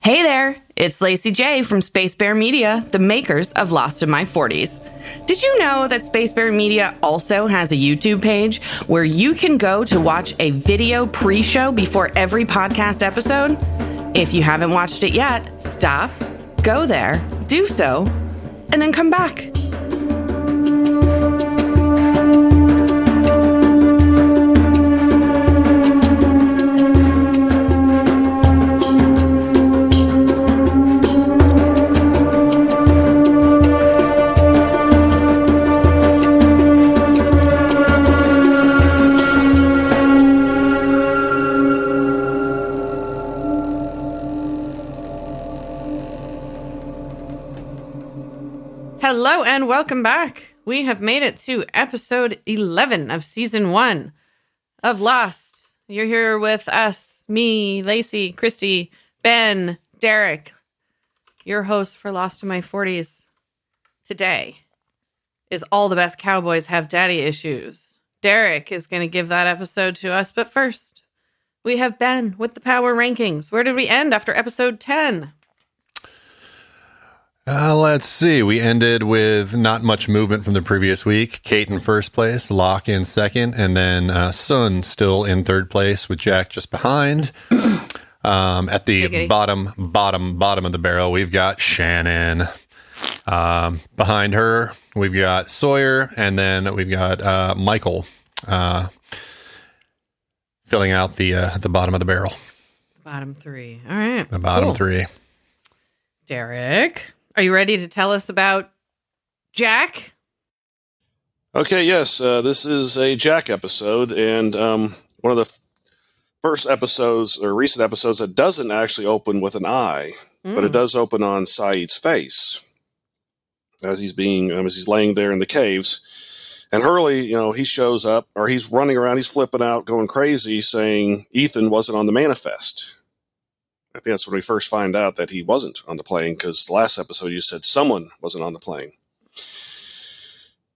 Hey there, it's Lacy J from Space Bear Media, the makers of Lost in My 40s. Did you know that Space Bear Media also has a YouTube page where you can go to watch a video pre-show before every podcast episode? If you haven't watched it yet, stop, go there, do so, and then come back. Hello and welcome back. We have made it to episode 11 of season 1 of Lost. You're here with us, me, Lacy, Christy, Ben, Derek, your host for Lost in My 40s. Today is All the Best Cowboys Have Daddy Issues. Derek is going to give that episode to us, but first, we have Ben with the power rankings. Where did we end after episode 10? Let's see. We ended with not much movement from the previous week. Kate in first place, Locke in second, and then Sun still in third place with Jack just behind. At the bottom of the barrel, we've got Shannon. Behind her, we've got Sawyer, and then we've got Michael filling out the bottom of the barrel. Bottom three. All right. The bottom three. Derek, are you ready to tell us about Jack? Okay, yes. This is a Jack episode, and one of the first episodes, or recent episodes, that doesn't actually open with an eye, but it does open on Saeed's face as he's laying there in the caves. And Hurley, he shows up, or he's running around, he's flipping out, going crazy, saying Ethan wasn't on the manifest. I think that's when we first find out that he wasn't on the plane, because the last episode you said someone wasn't on the plane.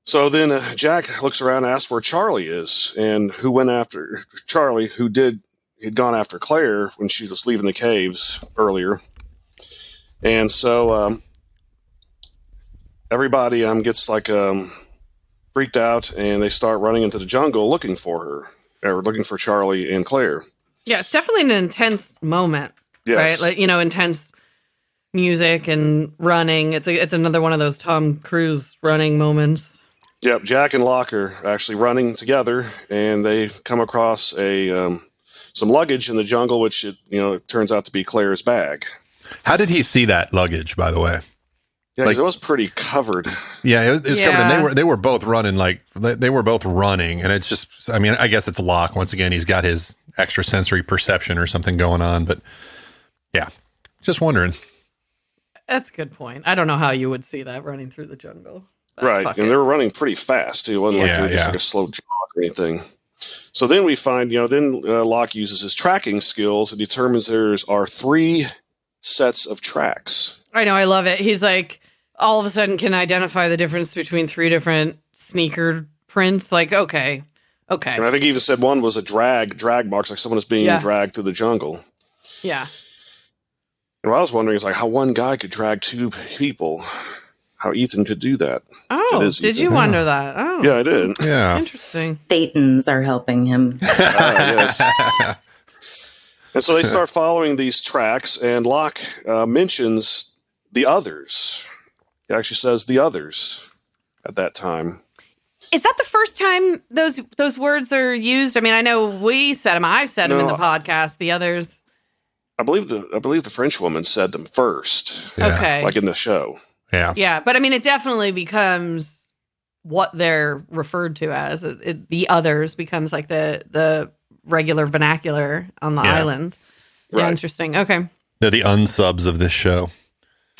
So then Jack looks around and asks where Charlie is, and who went after Charlie, he'd gone after Claire when she was leaving the caves earlier. And so everybody gets freaked out, and they start running into the jungle looking for her, or looking for Charlie and Claire. Yeah, it's definitely an intense moment. Yes. Right? Intense music and running. It's another one of those Tom Cruise running moments. Yep, Jack and Locke are actually running together, and they come across some luggage in the jungle, which it turns out to be Claire's bag. How did he see that luggage, by the way? Yeah, because it was pretty covered. Yeah, it was covered, and they were both running, and it's just, I guess it's Locke. Once again, he's got his extrasensory perception or something going on, but yeah, just wondering. That's a good point. I don't know how you would see that running through the jungle. Right, and they were running pretty fast, too. It wasn't like they were just like a slow jog or anything. So then we find, Locke uses his tracking skills and determines there are 3 sets of tracks. I know, I love it. He's like, all of a sudden can identify the difference between 3 different sneaker prints. Like, okay. And I think he even said one was a drag marks, like someone is being dragged through the jungle. Yeah. And what I was wondering is how one guy could drag 2 people, how Ethan could do that. Oh, did you wonder that? Oh, yeah, I did. Yeah, interesting. Thetans are helping him. Yes. And so they start following these tracks, and Locke mentions the others. He actually says the others at that time. Is that the first time those words are used? I know we said them. I said them in the podcast. The others. I believe the French woman said them first. Yeah. Okay. Like in the show. Yeah. Yeah, but it definitely becomes what they're referred to as. The others becomes like the regular vernacular on the island. Yeah, right. Interesting. Okay. They're the unsubs of this show.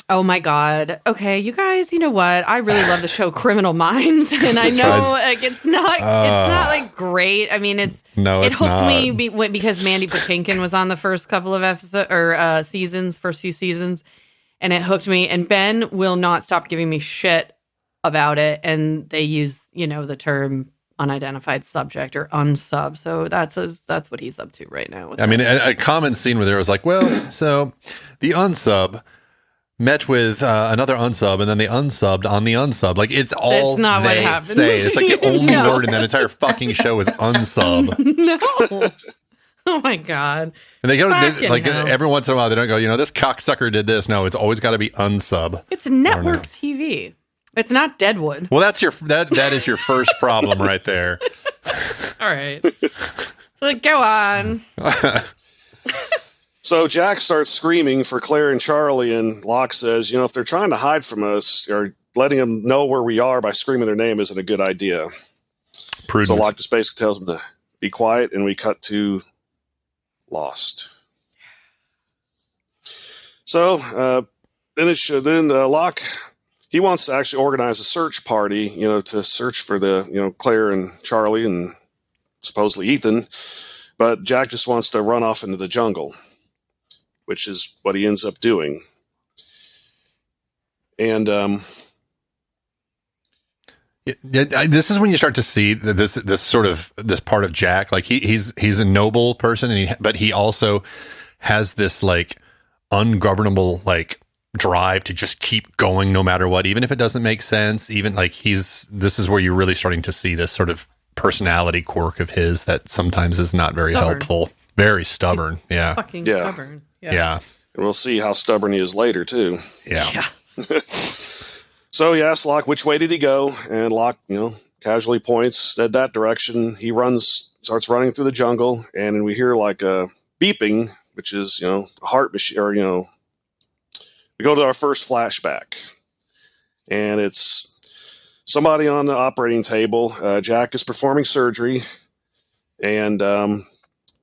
Oh my God. Okay, you guys, you know what? I really love the show Criminal Minds, and I know it's not great. It hooked me because Mandy Patinkin was on the first couple of episodes or first few seasons, and it hooked me. And Ben will not stop giving me shit about it, and they use the term unidentified subject or unsub. So that's what he's up to right now. I mean, a common scene where there was like, well, so the unsub met with another unsub, and then they unsubbed on the unsub. Like, it's all That's not what they happens. say. It's like the only No. word in that entire fucking show is unsub. No. Oh my God. And they go Fucking like hell. every once in a while, they don't go, this cocksucker did this. No, it's always got to be unsub. It's network TV. It's not Deadwood. Well, that is your first problem right there. All right. Like, go on. So Jack starts screaming for Claire and Charlie, and Locke says, if they're trying to hide from us, or letting them know where we are by screaming their name isn't a good idea. Prudent. So Locke just basically tells them to be quiet, and we cut to Lost. So then Locke, he wants to actually organize a search party, to search for the, Claire and Charlie and supposedly Ethan, but Jack just wants to run off into the jungle, which is what he ends up doing. And this is when you start to see this part of Jack. Like he's a noble person, but he also has this like ungovernable like drive to just keep going no matter what, even if it doesn't make sense. Even like this is where you're really starting to see this sort of personality quirk of his that sometimes is not very helpful. Very stubborn. He's fucking stubborn. Yeah. And we'll see how stubborn he is later too. Yeah. So he asks Locke, which way did he go? And Locke, casually points at that direction. He starts running through the jungle, and we hear like a beeping, which is, a heart machine, or, we go to our first flashback, and it's somebody on the operating table. Jack is performing surgery, and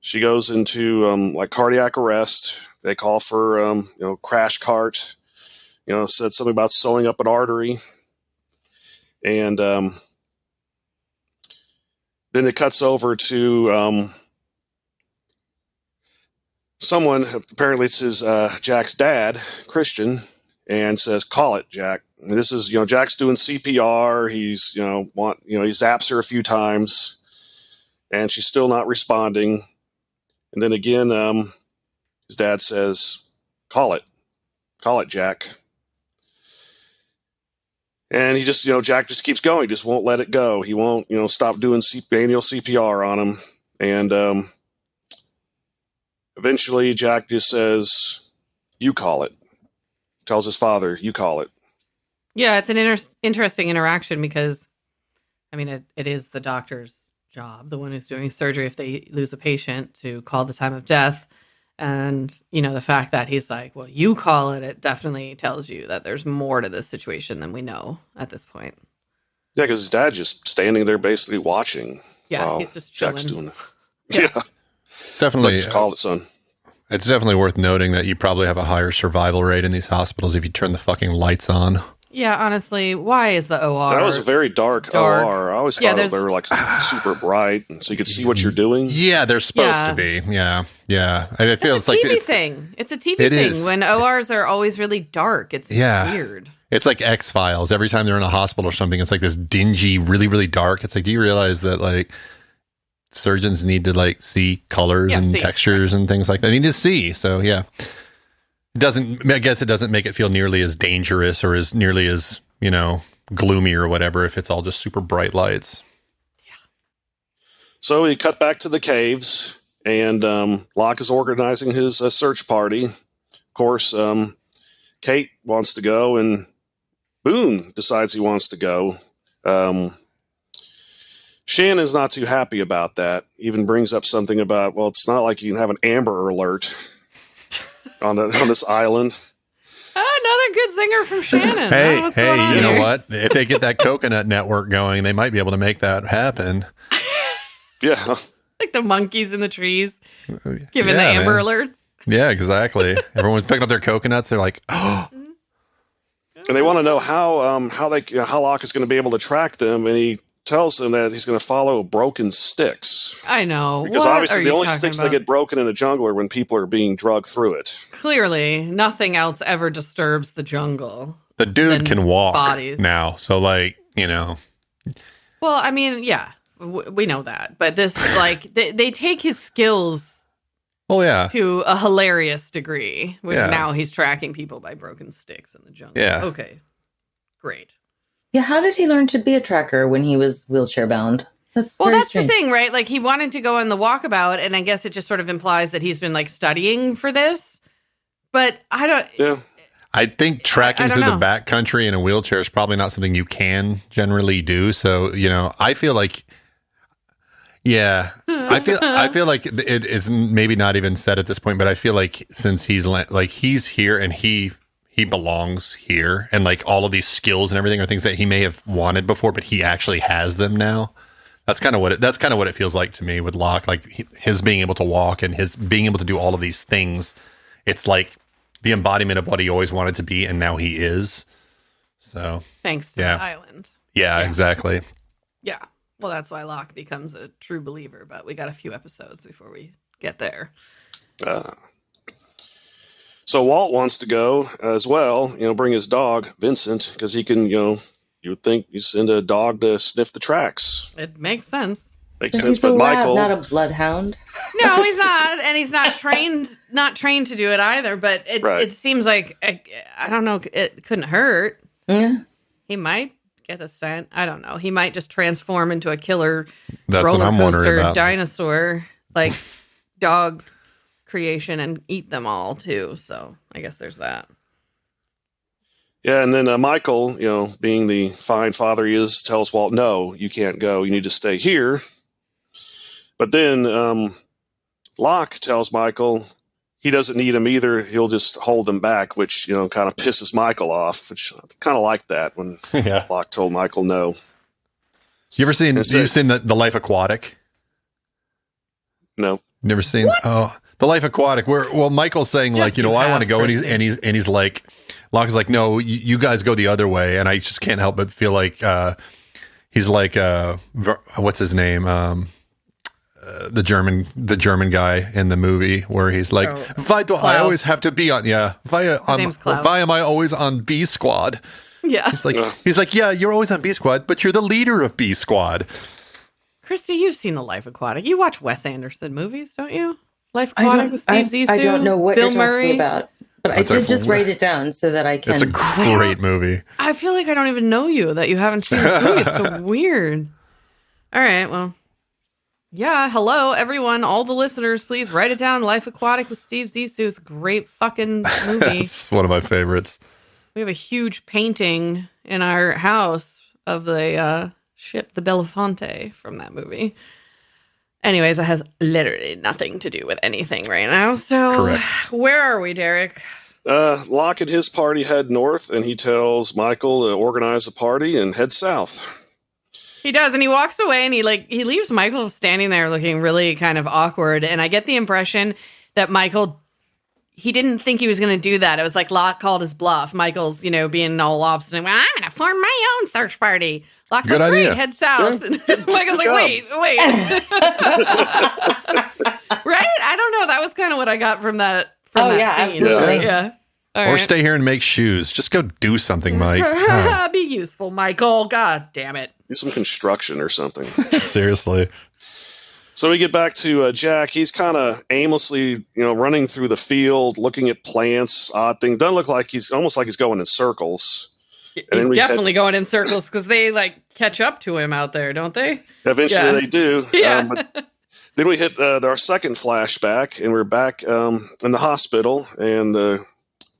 she goes into like cardiac arrest. They call for, crash cart. Said something about sewing up an artery. And then it cuts over to someone, apparently it's his Jack's dad, Christian, and says, "Call it, Jack." And this is, Jack's doing CPR. He's, he zaps her a few times, and she's still not responding. And then again, his dad says, "Call it, Jack." And he just, Jack just keeps going, just won't let it go. He won't, stop doing manual CPR on him. And eventually Jack just says, "You call it." Tells his father, "You call it." Yeah, it's an interesting interaction because, I mean, it is the doctor's job, the one who's doing surgery if they lose a patient, to call the time of death. And, the fact that he's like, "Well, you call it," it definitely tells you that there's more to this situation than we know at this point. Yeah, because his dad's just standing there basically watching. Yeah, he's just chilling. Jack's doing it. Yeah. Definitely. Just call it, son. It's definitely worth noting that you probably have a higher survival rate in these hospitals if you turn the fucking lights on. Yeah, honestly, why is the OR? That was a very dark OR. I always thought they were like super bright, so you could see what you're doing. Yeah, they're supposed to be. Yeah. I feel it's like a TV thing. It's a TV thing. When ORs are always really dark, it's weird. It's like X-Files. Every time they're in a hospital or something, it's like this dingy, really, really dark. It's like, do you realize that like surgeons need to like see colors and textures and things like that? They need to see. So yeah. I guess it doesn't make it feel nearly as dangerous or as nearly as, gloomy or whatever if it's all just super bright lights. Yeah. So we cut back to the caves, and Locke is organizing his search party. Of course, Kate wants to go, and Boone decides he wants to go. Shannon's not too happy about that. Even brings up something about, well, it's not like you can have an Amber Alert on this island. Another good singer from Shannon. Hey, you know what? If they get that coconut network going, they might be able to make that happen. Yeah. Like the monkeys in the trees giving the Amber Alerts. Yeah, exactly. Everyone's picking up their coconuts. They're like, oh. And they want to know how Locke is going to be able to track them, and he tells them that he's going to follow broken sticks. I know. Because obviously the only sticks that get broken in a jungle are when people are being drugged through it. Clearly, nothing else ever disturbs the jungle. The dude can walk now, so like, Well, I mean, yeah. we know that. But this, like, they take his skills Oh yeah. to a hilarious degree. Where Yeah. now he's tracking people by broken sticks in the jungle. Yeah. Okay. Great. Yeah, how did he learn to be a tracker when he was wheelchair bound? That's the thing, right? Like, he wanted to go on the walkabout, and I guess it just sort of implies that he's been, like, studying for this. But I don't... Yeah. I think tracking I don't through the know. backcountry in a wheelchair is probably not something you can generally do. So, I feel like, yeah, I feel like it's maybe not even said at this point, but I feel like since he's here and he belongs here, and like all of these skills and everything are things that he may have wanted before, but he actually has them now. That's kind of what it feels like to me with Locke, like his being able to walk and his being able to do all of these things. It's like the embodiment of what he always wanted to be, and now he is. So Thanks to Yeah. the island. yeah, exactly. Yeah. Well, that's why Locke becomes a true believer, but we got a few episodes before we get there. So Walt wants to go as well, bring his dog, Vincent, because he can, you would think you send a dog to sniff the tracks. It makes sense. Makes He's sense, a but lab, Michael... not a bloodhound. No, he's not, and he's not trained to do it either. But it seems like I don't know. It couldn't hurt. Yeah. He might get the scent. I don't know. He might just transform into a killer That's what roller I'm wondering coaster about. dinosaur, like dog creation, and eat them all too. So I guess there's that. Yeah, and then Michael, being the fine father he is, tells Walt, no, you can't go. You need to stay here. But then Locke tells Michael he doesn't need him either. He'll just hold him back, which, kind of pisses Michael off, which I kind of like that when Yeah. Locke told Michael no. You ever seen? It's You've seen the Life Aquatic? No. Never seen? Oh, the Life Aquatic. Where Michael's saying Yes, like, you I have, want to go, Christy. and he's like, Locke is like, no, you guys go the other way, and I just can't help but feel like he's like, what's his name? The German guy in the movie where he's like, why do I always have to be on? Yeah, name's Klaus. why am I always on B Squad? Yeah, He's like, yeah, you're always on B Squad, but you're the leader of B Squad. Christy, you've seen the Life Aquatic. You watch Wes Anderson movies, don't you? Life I Aquatic don't, with Steve Zissou, I don't know what Bill you're Murray. talking about. But That's I did just write it down so that I can... It's a great movie. I feel like I don't even know you, that you haven't seen this movie. It's so weird. All right, well, yeah, hello, everyone. All the listeners, please write it down. Life Aquatic with Steve Zissou is a great fucking movie. It's one of my favorites. We have a huge painting in our house of the ship, the Belafonte, from that movie. Anyways, it has literally nothing to do with anything right now. So, Correct. Where are we, Derek? Locke and his party head north, and he tells Michael to organize a party and head south. He does, and he walks away, and he leaves Michael standing there looking really kind of awkward. And I get the impression that Michael, he didn't think he was going to do that. It was like Locke called his bluff. Michael's, being all obstinate. Well, I'm going to form my own search party. Locke's Good like, great, idea. head south. Yeah. And Michael's like, job. wait. Right? I don't know. That was kind of what I got from that. From Oh, that yeah, scene. absolutely. Yeah. All Or right. stay here and make shoes. Just go do something, Mike. Oh, Be useful, Michael. God damn it. Do some construction or something. seriously. So we get back to Jack. He's kind of aimlessly, running through the field, looking at plants, odd things. Doesn't look like he's going in circles. And then He's we definitely going in circles because they catch up to him out there, don't they? Eventually Yeah. they do. Yeah. But then we hit our second flashback, and we're back in the hospital, and the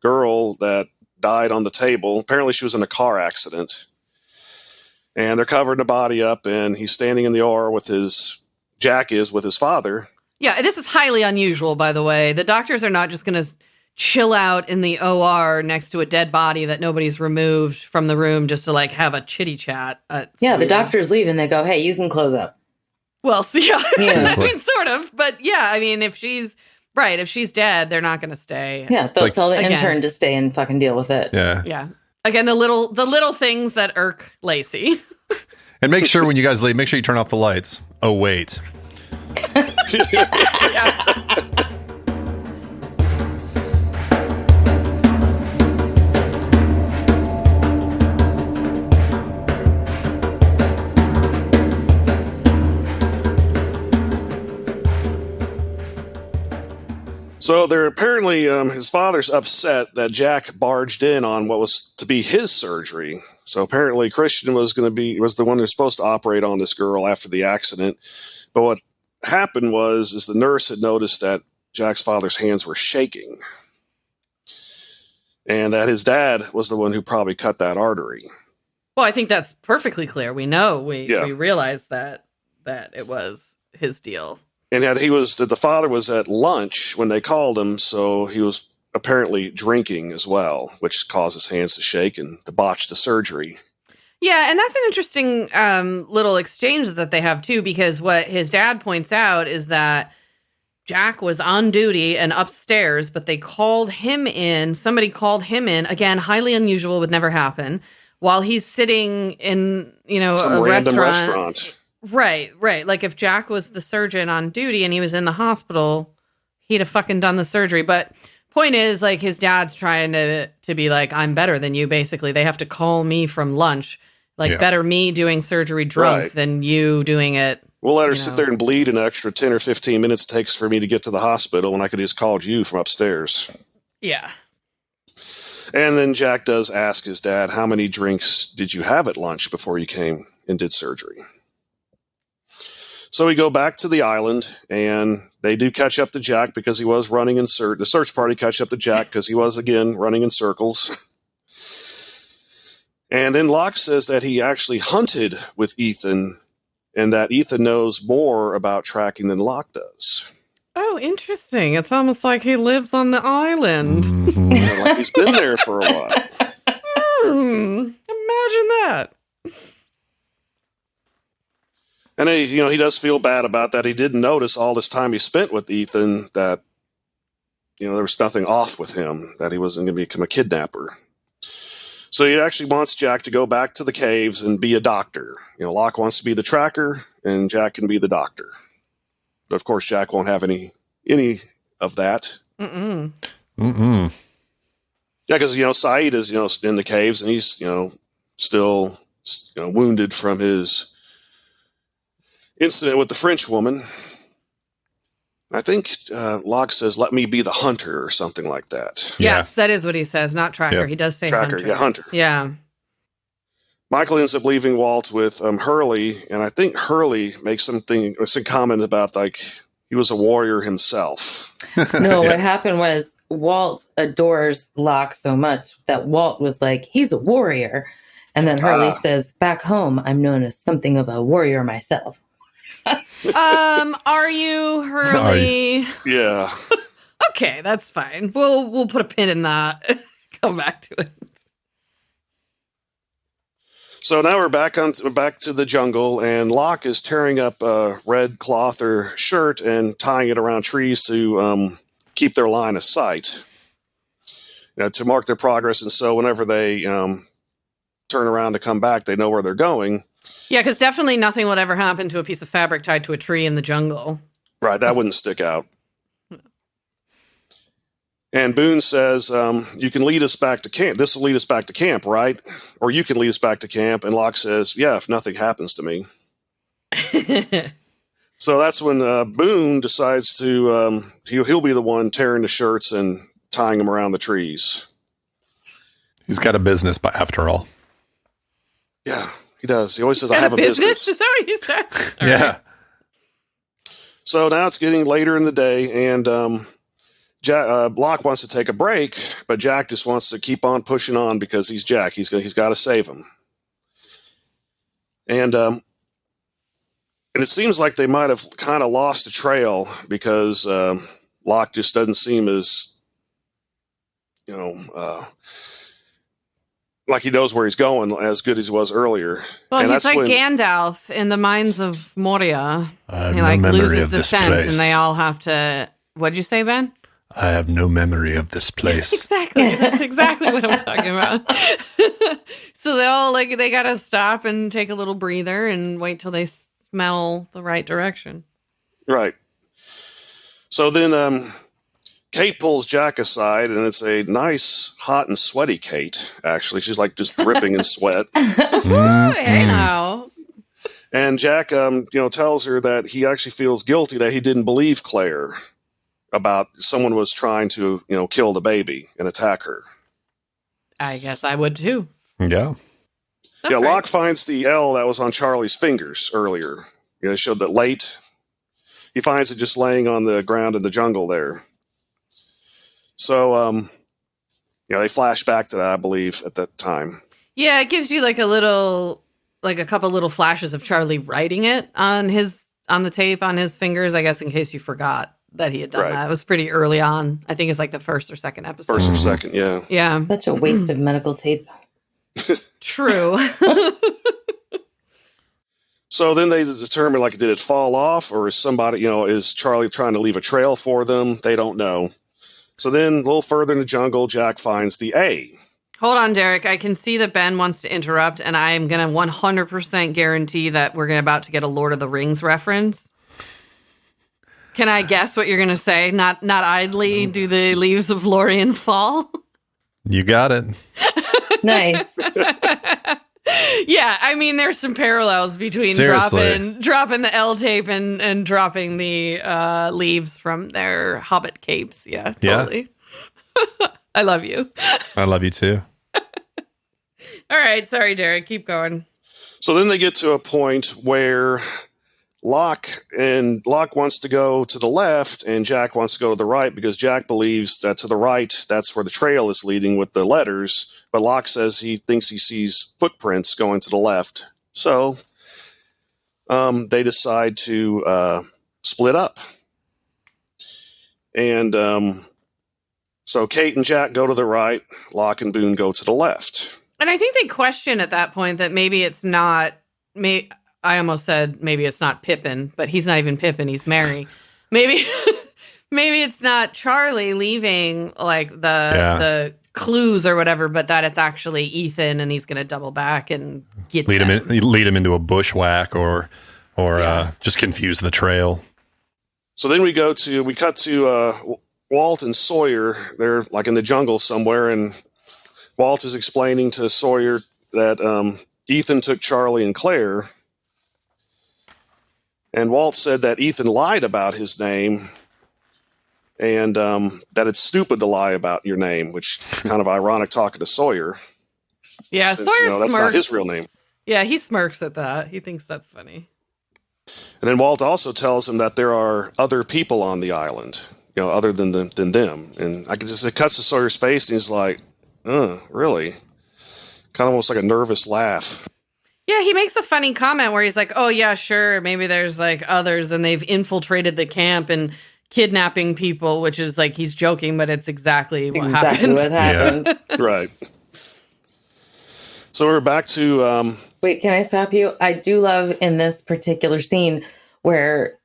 girl that died on the table, apparently she was in a car accident. And they're covering the body up, and he's standing in the OR with his father. Yeah, this is highly unusual, by the way. The doctors are not just going to chill out in the OR next to a dead body that nobody's removed from the room just to have a chitty chat. Yeah, the doctors leave and they go, hey, you can close up. Well, so, yeah, Yeah. I mean, sort of, but yeah, I mean, if she's dead, they're not going to stay. Yeah, they'll like- tell the Again. intern to stay and fucking deal with it. Yeah. Yeah. Again, the little things that irk Lacy. And make sure when you guys leave, make sure you turn off the lights. Oh, wait. Yeah. So they're apparently his father's upset that Jack barged in on what was to be his surgery. So apparently Christian was the one who was supposed to operate on this girl after the accident. But what happened is the nurse had noticed that Jack's father's hands were shaking, and that his dad was the one who probably cut that artery. Well, I think that's perfectly clear. We know we realized that it was his deal. And the father was at lunch when they called him, so he was apparently drinking as well, which caused his hands to shake and to botch the surgery. Yeah, and that's an interesting little exchange that they have, too, because what his dad points out is that Jack was on duty and upstairs, but they called him in. Somebody called him in. Again, highly unusual, would never happen, while he's sitting in, Some a random restaurant. Right. Like if Jack was the surgeon on duty and he was in the hospital, he'd have fucking done the surgery. But point is, like, his dad's trying to be like, I'm better than you, basically. They have to call me from lunch. Like, better me doing surgery drunk than you doing it. We'll let her sit there and bleed an extra 10 or 15 minutes it takes for me to get to the hospital when I could just called you from upstairs. Yeah. And then Jack does ask his dad, how many drinks did you have at lunch before you came and did surgery? So we go back to the island, and they do catch up to Jack because he was running in the search party catch up to Jack because he was, again, running in circles. And then Locke says that he actually hunted with Ethan, and that Ethan knows more about tracking than Locke does. Oh, interesting. It's almost like he lives on the island. Mm-hmm. Like he's been there for a while. Imagine that. And he does feel bad about that. He didn't notice all this time he spent with Ethan that, there was nothing off with him, that he wasn't going to become a kidnapper. So he actually wants Jack to go back to the caves and be a doctor. Locke wants to be the tracker, and Jack can be the doctor. But of course, Jack won't have any of that. Mm-mm. Mm-mm. Yeah, because Saeed is in the caves, and he's still wounded from his incident with the French woman. I think Locke says, "Let me be the hunter," or something like that. Yes, that is what he says, not tracker. Yeah. He does say Tracker, hunter. yeah, hunter. Yeah. Michael ends up leaving Walt with Hurley, and I think Hurley makes some comment about, like, he was a warrior himself. No, what happened was Walt adores Locke so much that Walt was like, he's a warrior. And then Hurley says, back home, I'm known as something of a warrior myself. Are you Hurley? Yeah. Okay, that's fine. We'll put a pin in that. Come back to it. So now we're back to the jungle, and Locke is tearing up a red cloth or shirt and tying it around trees to keep their line of sight, to mark their progress. And so whenever they turn around to come back, they know where they're going. Yeah, because definitely nothing would ever happen to a piece of fabric tied to a tree in the jungle. Right, that wouldn't stick out. And Boone says, you can lead us back to camp. This will lead us back to camp, right? Or you can lead us back to camp. And Locke says, yeah, if nothing happens to me. So that's when Boone decides to, he'll be the one tearing the shirts and tying them around the trees. He's got a business, but after all. Yeah, he does. He always says, I have a business. Is that what you said? All yeah. right. So now it's getting later in the day, and Locke wants to take a break, but Jack just wants to keep on pushing on because he's Jack. He's got to save him. And it seems like they might have kind of lost the trail because Locke just doesn't seem as, like he knows where he's going as good as he was earlier. Well, and he's like Gandalf in the Mines of Moria. I have He no memory loses of the this scent, place. and they all have to. What'd you say, Ben? I have no memory of this place. Exactly. That's exactly what I'm talking about. So they all they gotta stop and take a little breather and wait till they smell the right direction. Right. So then Kate pulls Jack aside, and it's a nice, hot, and sweaty Kate, actually. She's like just dripping in sweat. Oh, hey now. And Jack, tells her that he actually feels guilty that he didn't believe Claire about someone was trying to, kill the baby and attack her. I guess I would too. Yeah. Yeah, Locke finds the L that was on Charlie's fingers earlier. It showed that late. He finds it just laying on the ground in the jungle there. So, they flash back to that, I believe, at that time. Yeah, it gives you like a couple little flashes of Charlie writing it on the tape on his fingers, I guess, in case you forgot that he had done that. It was pretty early on. I think it's like the first or second episode. First or second, yeah. Yeah. Such a waste of medical tape. True. So then they determine, did it fall off, or is somebody, is Charlie trying to leave a trail for them? They don't know. So then a little further in the jungle, Jack finds the A. Hold on, Derek. I can see that Ben wants to interrupt, and I am going to 100% guarantee that we're about to get a Lord of the Rings reference. Can I guess what you're going to say? Not idly do the leaves of Lorien fall? You got it. Nice. Yeah, I mean, there's some parallels between dropping the L tape and dropping the leaves from their Hobbit capes. Yeah, totally. Yeah. I love you. I love you too. All right, sorry, Derek. Keep going. So then they get to a point where Locke wants to go to the left and Jack wants to go to the right because Jack believes that to the right, that's where the trail is leading with the letters. But Locke says he thinks he sees footprints going to the left. So they decide to split up. And so Kate and Jack go to the right, Locke and Boone go to the left. And I think they question at that point that maybe it's not... I almost said maybe it's not Pippin, but he's not even Pippin, he's Merry. Maybe it's not Charlie leaving the clues or whatever, but that it's actually Ethan and he's going to double back and lead him into a bushwhack or just confuse the trail. So then we cut to Walt and Sawyer. They're like in the jungle somewhere, and Walt is explaining to Sawyer that Ethan took Charlie and Claire. And Walt said that Ethan lied about his name and that it's stupid to lie about your name, which kind of ironic talking to Sawyer. Yeah, since, Sawyer that's smirks. not his real name. Yeah, he smirks at that. He thinks that's funny. And then Walt also tells him that there are other people on the island, other than them. And it cuts to Sawyer's face and he's like, really? Kind of almost like a nervous laugh. Yeah, he makes a funny comment where he's like, oh, yeah, sure, maybe there's others and they've infiltrated the camp and kidnapping people, which is he's joking, but it's exactly what happened. Yeah. Right. So we're back to... Wait, can I stop you? I do love in this particular scene where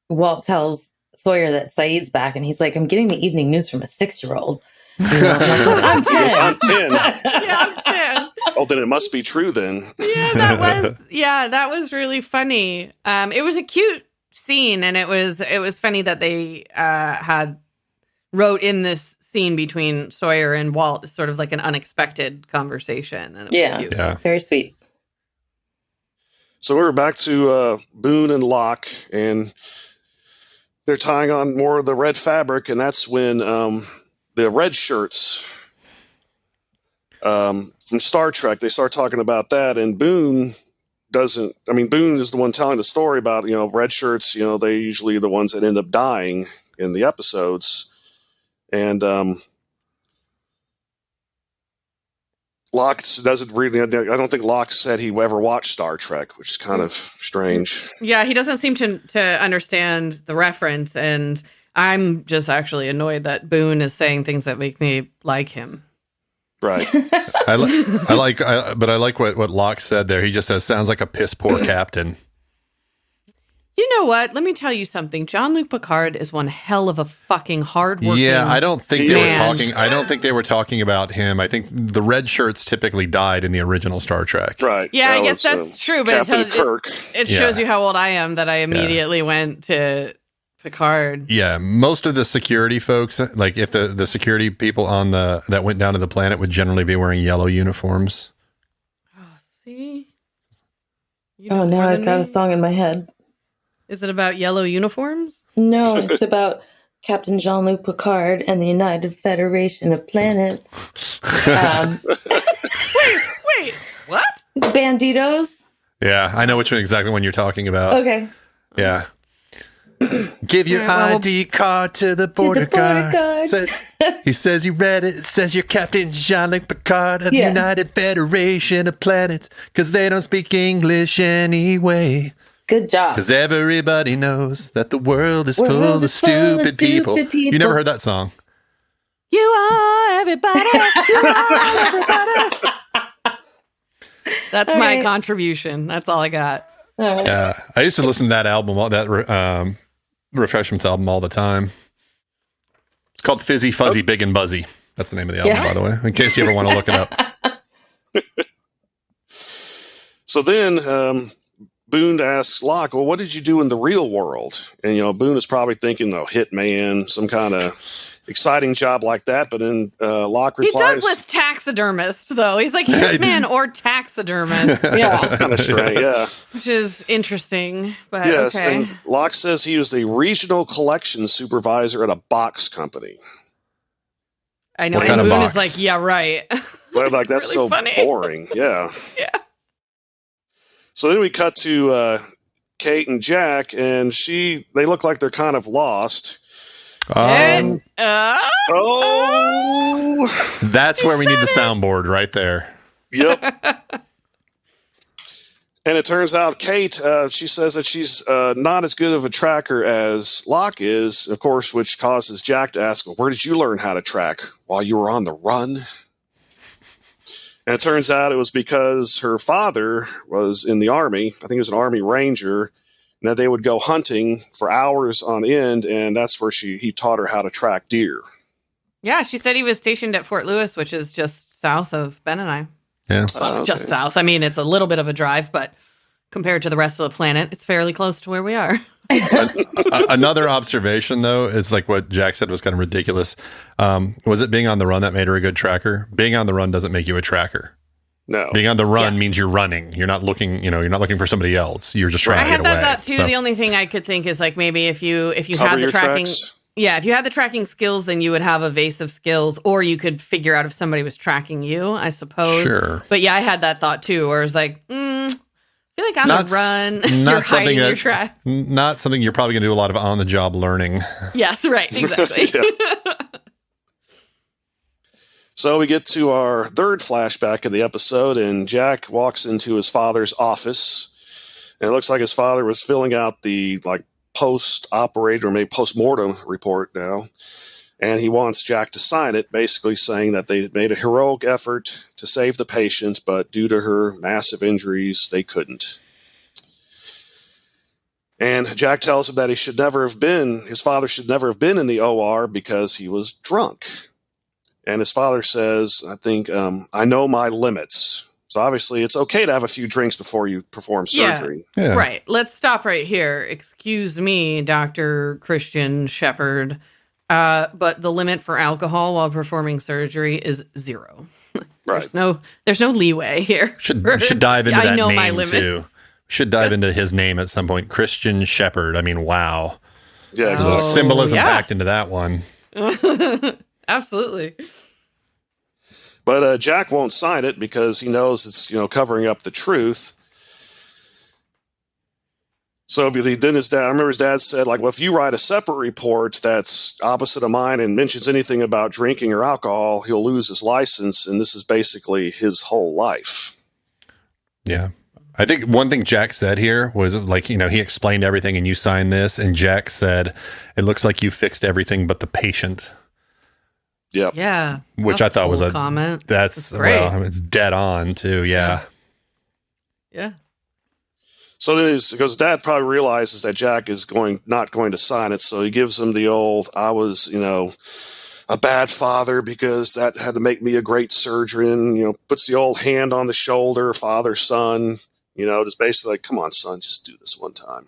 Walt tells Sawyer that Saeed's back and he's like, I'm getting the evening news from a 6-year-old. I'm 10. I'm 10. Yeah, I'm 10. Oh, then it must be true then. Yeah, that was really funny. It was a cute scene, and it was funny that they wrote in this scene between Sawyer and Walt sort of like an unexpected conversation. And it was cute. Very sweet. So we're back to Boone and Locke, and they're tying on more of the red fabric, and that's when the red shirts from Star Trek, they start talking about that, and Boone is the one telling the story about, red shirts, they usually are the ones that end up dying in the episodes. And Locke doesn't really, I don't think Locke said he ever watched Star Trek, which is kind of strange. Yeah, he doesn't seem to understand the reference, and I'm just actually annoyed that Boone is saying things that make me like him. Right. I like what Locke said there. He just says, sounds like a piss poor captain. You know what? Let me tell you something. Jean-Luc Picard is one hell of a fucking hardworking. Yeah, I don't think they were talking about him. I think the red shirts typically died in the original Star Trek. Right. Yeah, I guess that's true, but it shows you how old I am that I immediately went to Picard. Yeah, most of the security folks, like if the security people that went down to the planet would generally be wearing yellow uniforms. Oh, see? Now I've got a song in my head. Is it about yellow uniforms? No, it's about Captain Jean-Luc Picard and the United Federation of Planets. Wait, what? Banditos. Yeah, I know exactly one you're talking about. Okay. Yeah. Give your ID card to the border guard. He says he read it. It says you're Captain Jean-Luc Picard of the United Federation of Planets, because they don't speak English anyway. Good job. Because everybody knows that the world is full of stupid people. You never heard that song? You are everybody. You are everybody. That's my contribution. That's all I got. Yeah, I used to listen to that album, that Refreshments album, all the time. It's called Fizzy Fuzzy Big and Buzzy. That's the name of the album, by the way, in case you ever want to look it up. So then Boone asks Locke, well, what did you do in the real world? And, Boone is probably thinking, hitman, some kind of exciting job like that. But then Locke replies... He does list taxidermist, though. He's like hitman or taxidermist. Yeah. Kind of strange, yeah. Which is interesting, but yes, okay. And Locke says he was the regional collection supervisor at a box company. I know, and Boone is like, yeah, right. Well, like, that's really so funny. Boring, yeah. Yeah. So then we cut to Kate and Jack, and they look like they're kind of lost. Oh, that's where we need the soundboard right there. Yep. And it turns out Kate, she says that she's not as good of a tracker as Locke is, of course, which causes Jack to ask, well, where did you learn how to track while you were on the run? And it turns out it was because her father was in the Army. I think he was an Army Ranger. And that they would go hunting for hours on end, and that's where he taught her how to track deer. Yeah, she said he was stationed at Fort Lewis, which is just south of Ben and I. Yeah. Well, just south. I mean, it's a little bit of a drive, but compared to the rest of the planet, it's fairly close to where we are. Another observation, though, is like what Jack said was kind of ridiculous. Was it being on the run that made her a good tracker? Being on the run doesn't make you a tracker. No. Being on the run means you're running. You're not looking, you're not looking for somebody else. You're just trying to get away. I had that thought too. So. The only thing I could think is like maybe if you had the tracking, if you had the tracking skills, then you would have evasive skills, or you could figure out if somebody was tracking you, I suppose. Sure. But yeah, I had that thought too, where it's like, I feel like on the run, you're hiding your tracks. Not something you're probably going to do a lot of on-the-job learning. Yes, right, exactly. So we get to our third flashback of the episode, and Jack walks into his father's office, and it looks like his father was filling out the post-operator or maybe post-mortem report now, and he wants Jack to sign it, basically saying that they made a heroic effort to save the patient, but due to her massive injuries, they couldn't. And Jack tells him that his father should never have been in the OR because he was drunk. And his father says, I think, I know my limits. So obviously it's okay to have a few drinks before you perform surgery. Yeah. Right. Let's stop right here. Excuse me, Dr. Christian Shepherd. But the limit for alcohol while performing surgery is 0. Right. There's no leeway here. Should dive into that name too. Should dive into his name at some point. Christian Shepherd. I mean, wow. Yeah, exactly. There's a symbolism packed into that one. Absolutely. But Jack won't sign it because he knows it's covering up the truth. So then his dad, I remember his dad said, well, if you write a separate report that's opposite of mine and mentions anything about drinking or alcohol, he'll lose his license, and this is basically his whole life. Yeah. I think one thing Jack said here was he explained everything and you signed this, and Jack said, it looks like you fixed everything but the patient. Yep. Yeah. Which I thought was a comment. That's well, it's dead on too. Yeah. Yeah. So then because Dad probably realizes that Jack is not going to sign it, so he gives him the old, I was, a bad father because that had to make me a great surgeon, puts the old hand on the shoulder, father, son, just basically like, come on, son, just do this one time.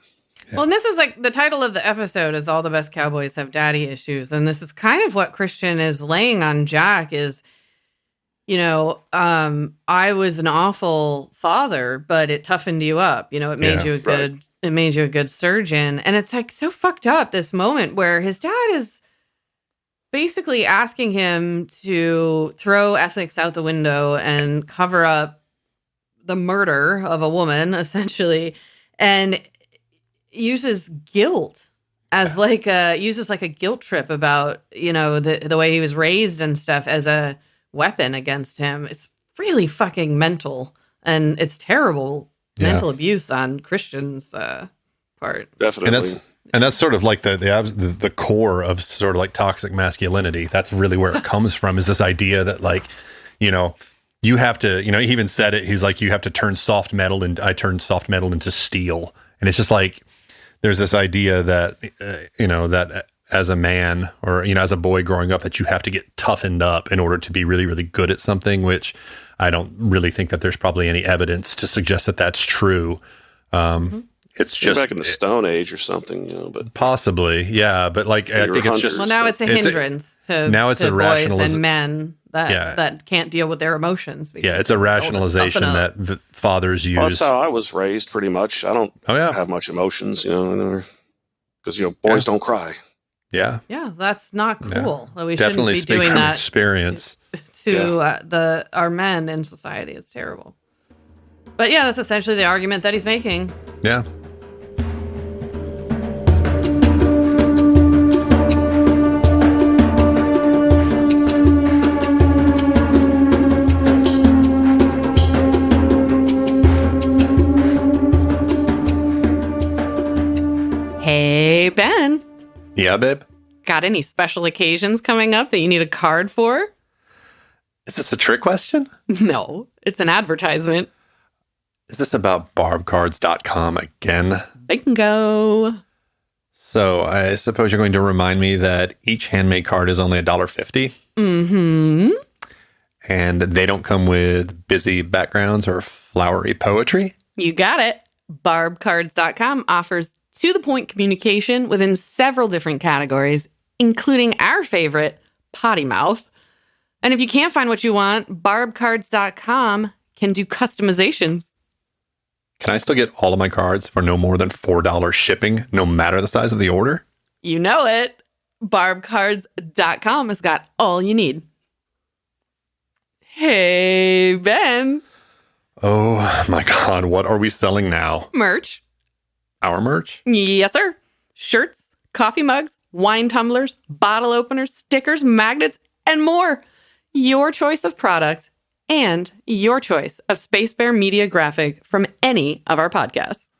Yeah. Well, and this is the title of the episode is All the Best Cowboys Have Daddy Issues. And this is kind of what Christian is laying on Jack is, I was an awful father, but it toughened you up. It made it made you a good surgeon. And it's so fucked up, this moment where his dad is basically asking him to throw ethics out the window and cover up the murder of a woman, essentially, and uses guilt as uses like a guilt trip about, the way he was raised and stuff as a weapon against him. It's really fucking mental, and it's terrible mental abuse on Christian's part. Definitely. And that's sort of like the core of sort of like toxic masculinity. That's really where it comes from, is this idea that, like, you have to, he even said it. He's like, you have to turn soft metal, and I turned soft metal into steel. And it's just like, there's this idea that, that as a man or, as a boy growing up, that you have to get toughened up in order to be really, really good at something, which I don't really think that there's probably any evidence to suggest that that's true. It's just back in the Stone Age or something, but possibly, yeah. But like, I think it's just, well, now it's a hindrance to boys and men that can't deal with their emotions. It's a rationalization that the fathers use. Well, that's how I was raised, pretty much. I don't have much emotions, because boys don't cry. Yeah, that's not cool. Yeah. We Definitely shouldn't be doing that experience to our men in society. It's terrible. But yeah, that's essentially the argument that he's making. Yeah. Hey, Ben. Yeah, babe? Got any special occasions coming up that you need a card for? Is this a trick question? No, it's an advertisement. Is this about barbcards.com again? Bingo. So I suppose you're going to remind me that each handmade card is only $1.50. Mm-hmm. And they don't come with busy backgrounds or flowery poetry. You got it. Barbcards.com offers to-the-point communication within several different categories, including our favorite, potty mouth. And if you can't find what you want, barbcards.com can do customizations. Can I still get all of my cards for no more than $4 shipping, no matter the size of the order? You know it. Barbcards.com has got all you need. Hey, Ben. Oh, my God. What are we selling now? Merch. Our merch? Yes, sir. Shirts, coffee mugs, wine tumblers, bottle openers, stickers, magnets, and more. Your choice of product and your choice of Space Bear Media graphic from any of our podcasts.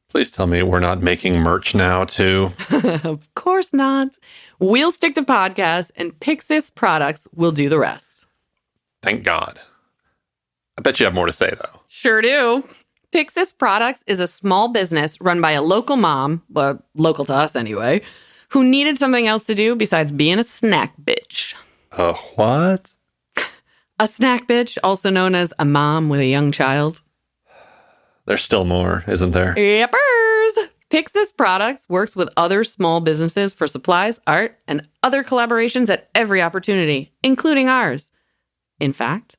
Please tell me we're not making merch now, too. Of course not. We'll stick to podcasts, and Pixis products will do the rest. Thank God. I bet you have more to say, though. Sure do. Pixis Products is a small business run by a local mom, well, local to us anyway, who needed something else to do besides being a snack bitch. A what? A snack bitch, also known as a mom with a young child. There's still more, isn't there? Yepers! Pixis Products works with other small businesses for supplies, art, and other collaborations at every opportunity, including ours. In fact,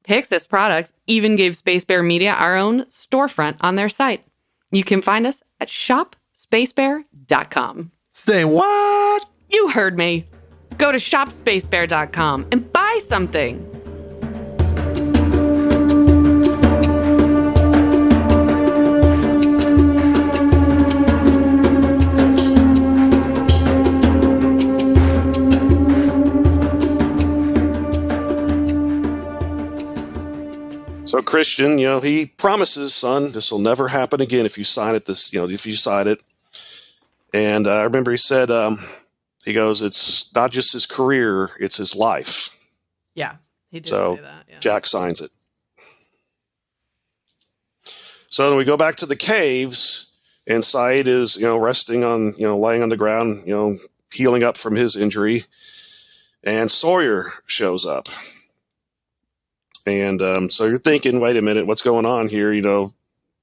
Pixis Products even gave Space Bear Media our own storefront on their site. You can find us at shopspacebear.com. Say what? You heard me. Go to shopspacebear.com and buy something. So Christian, he promises, son, this will never happen again if you sign it. If you sign it. And I remember he said, he goes, it's not just his career, it's his life. Yeah, he did say that. Yeah. Jack signs it. So then we go back to the caves, and Saeed is, resting on, laying on the ground, healing up from his injury. And Sawyer shows up. And so you're thinking, wait a minute, what's going on here?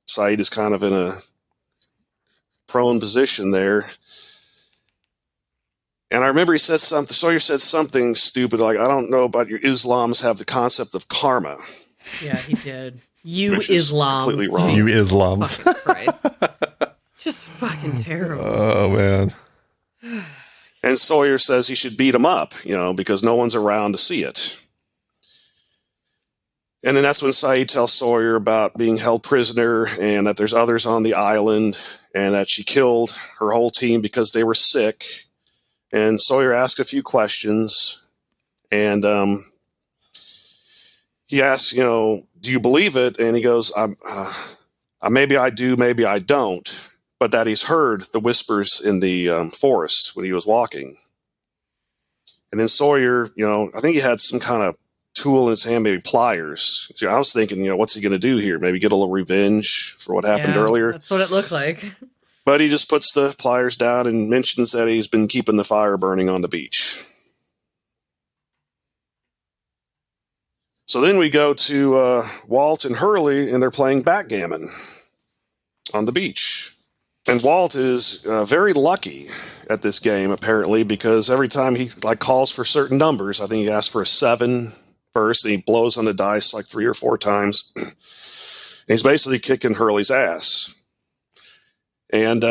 Saeed is kind of in a prone position there. And I remember Sawyer said something stupid, like, I don't know about your Islams have the concept of karma. Yeah, he did. You Islams. Completely wrong. You Islams. Fucking Christ. It's just fucking terrible. Oh, man. And Sawyer says he should beat him up, because no one's around to see it. And then that's when Saeed tells Sawyer about being held prisoner and that there's others on the island and that she killed her whole team because they were sick. And Sawyer asks a few questions. And he asks, do you believe it? And he goes, maybe I do, maybe I don't. But that he's heard the whispers in the forest when he was walking. And then Sawyer, I think he had some kind of tool in his hand, maybe pliers. So I was thinking, what's he going to do here? Maybe get a little revenge for what happened earlier. That's what it looked like. But he just puts the pliers down and mentions that he's been keeping the fire burning on the beach. So then we go to Walt and Hurley, and they're playing backgammon on the beach. And Walt is very lucky at this game, apparently, because every time he calls for certain numbers, I think he asks for a 7 first, and he blows on the dice 3 or 4 times. And he's basically kicking Hurley's ass. And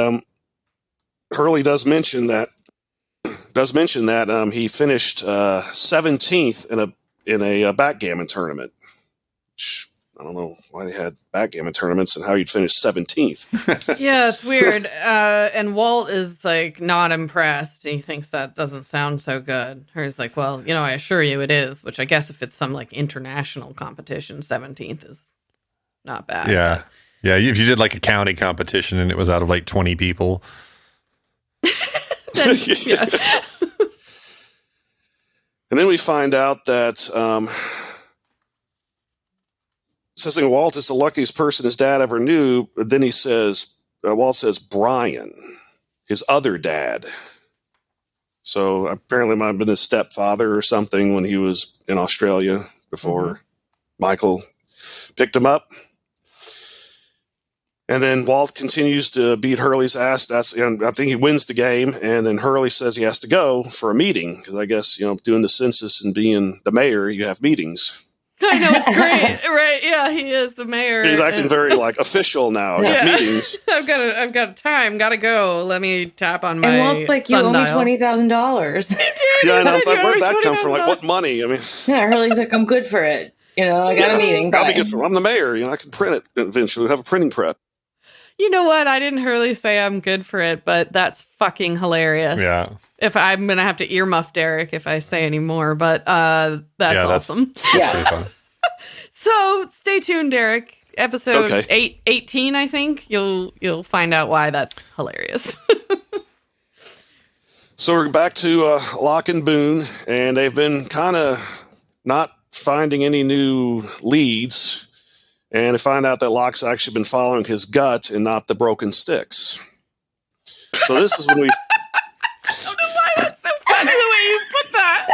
Hurley does mention that he finished 17th in a backgammon tournament. Which, I don't know why they had backgammon tournaments and how you'd finish 17th. Yeah, it's weird. And Walt is not impressed. He thinks that doesn't sound so good. He's like, well, I assure you it is, which I guess if it's some international competition, 17th is not bad. Yeah. Yeah. If you did a county competition and it was out of 20 people. Then, yeah. And then we find out that says Walt is the luckiest person his dad ever knew. But then he says, Walt says Brian, his other dad. So apparently it might have been his stepfather or something when he was in Australia before Michael picked him up. And then Walt continues to beat Hurley's ass. And I think he wins the game. And then Hurley says he has to go for a meeting because I guess, doing the census and being the mayor, you have meetings. I know, it's great, right? Yeah, he is the mayor. He's acting very official now. Yeah. Meetings. I've got time. Gotta go. Let me tap on my. And Walt's you owe me $20,000. Yeah, and I was where'd that come from? What money? I mean, yeah, Hurley's I'm good for it. I got a meeting. I'll be good for. I'm the mayor. I can print it eventually. Have a printing press. You know what? I didn't really say I'm good for it, but that's fucking hilarious. Yeah. If I'm going to have to earmuff Derek if I say any more, but that's awesome. That's pretty fun. So stay tuned, Derek. Episode 18, I think. You'll find out why that's hilarious. So we're back to Locke and Boone, and they've been kind of not finding any new leads. And I find out that Locke's actually been following his gut and not the broken sticks. So this is when we... I don't know why that's so funny the way you put that.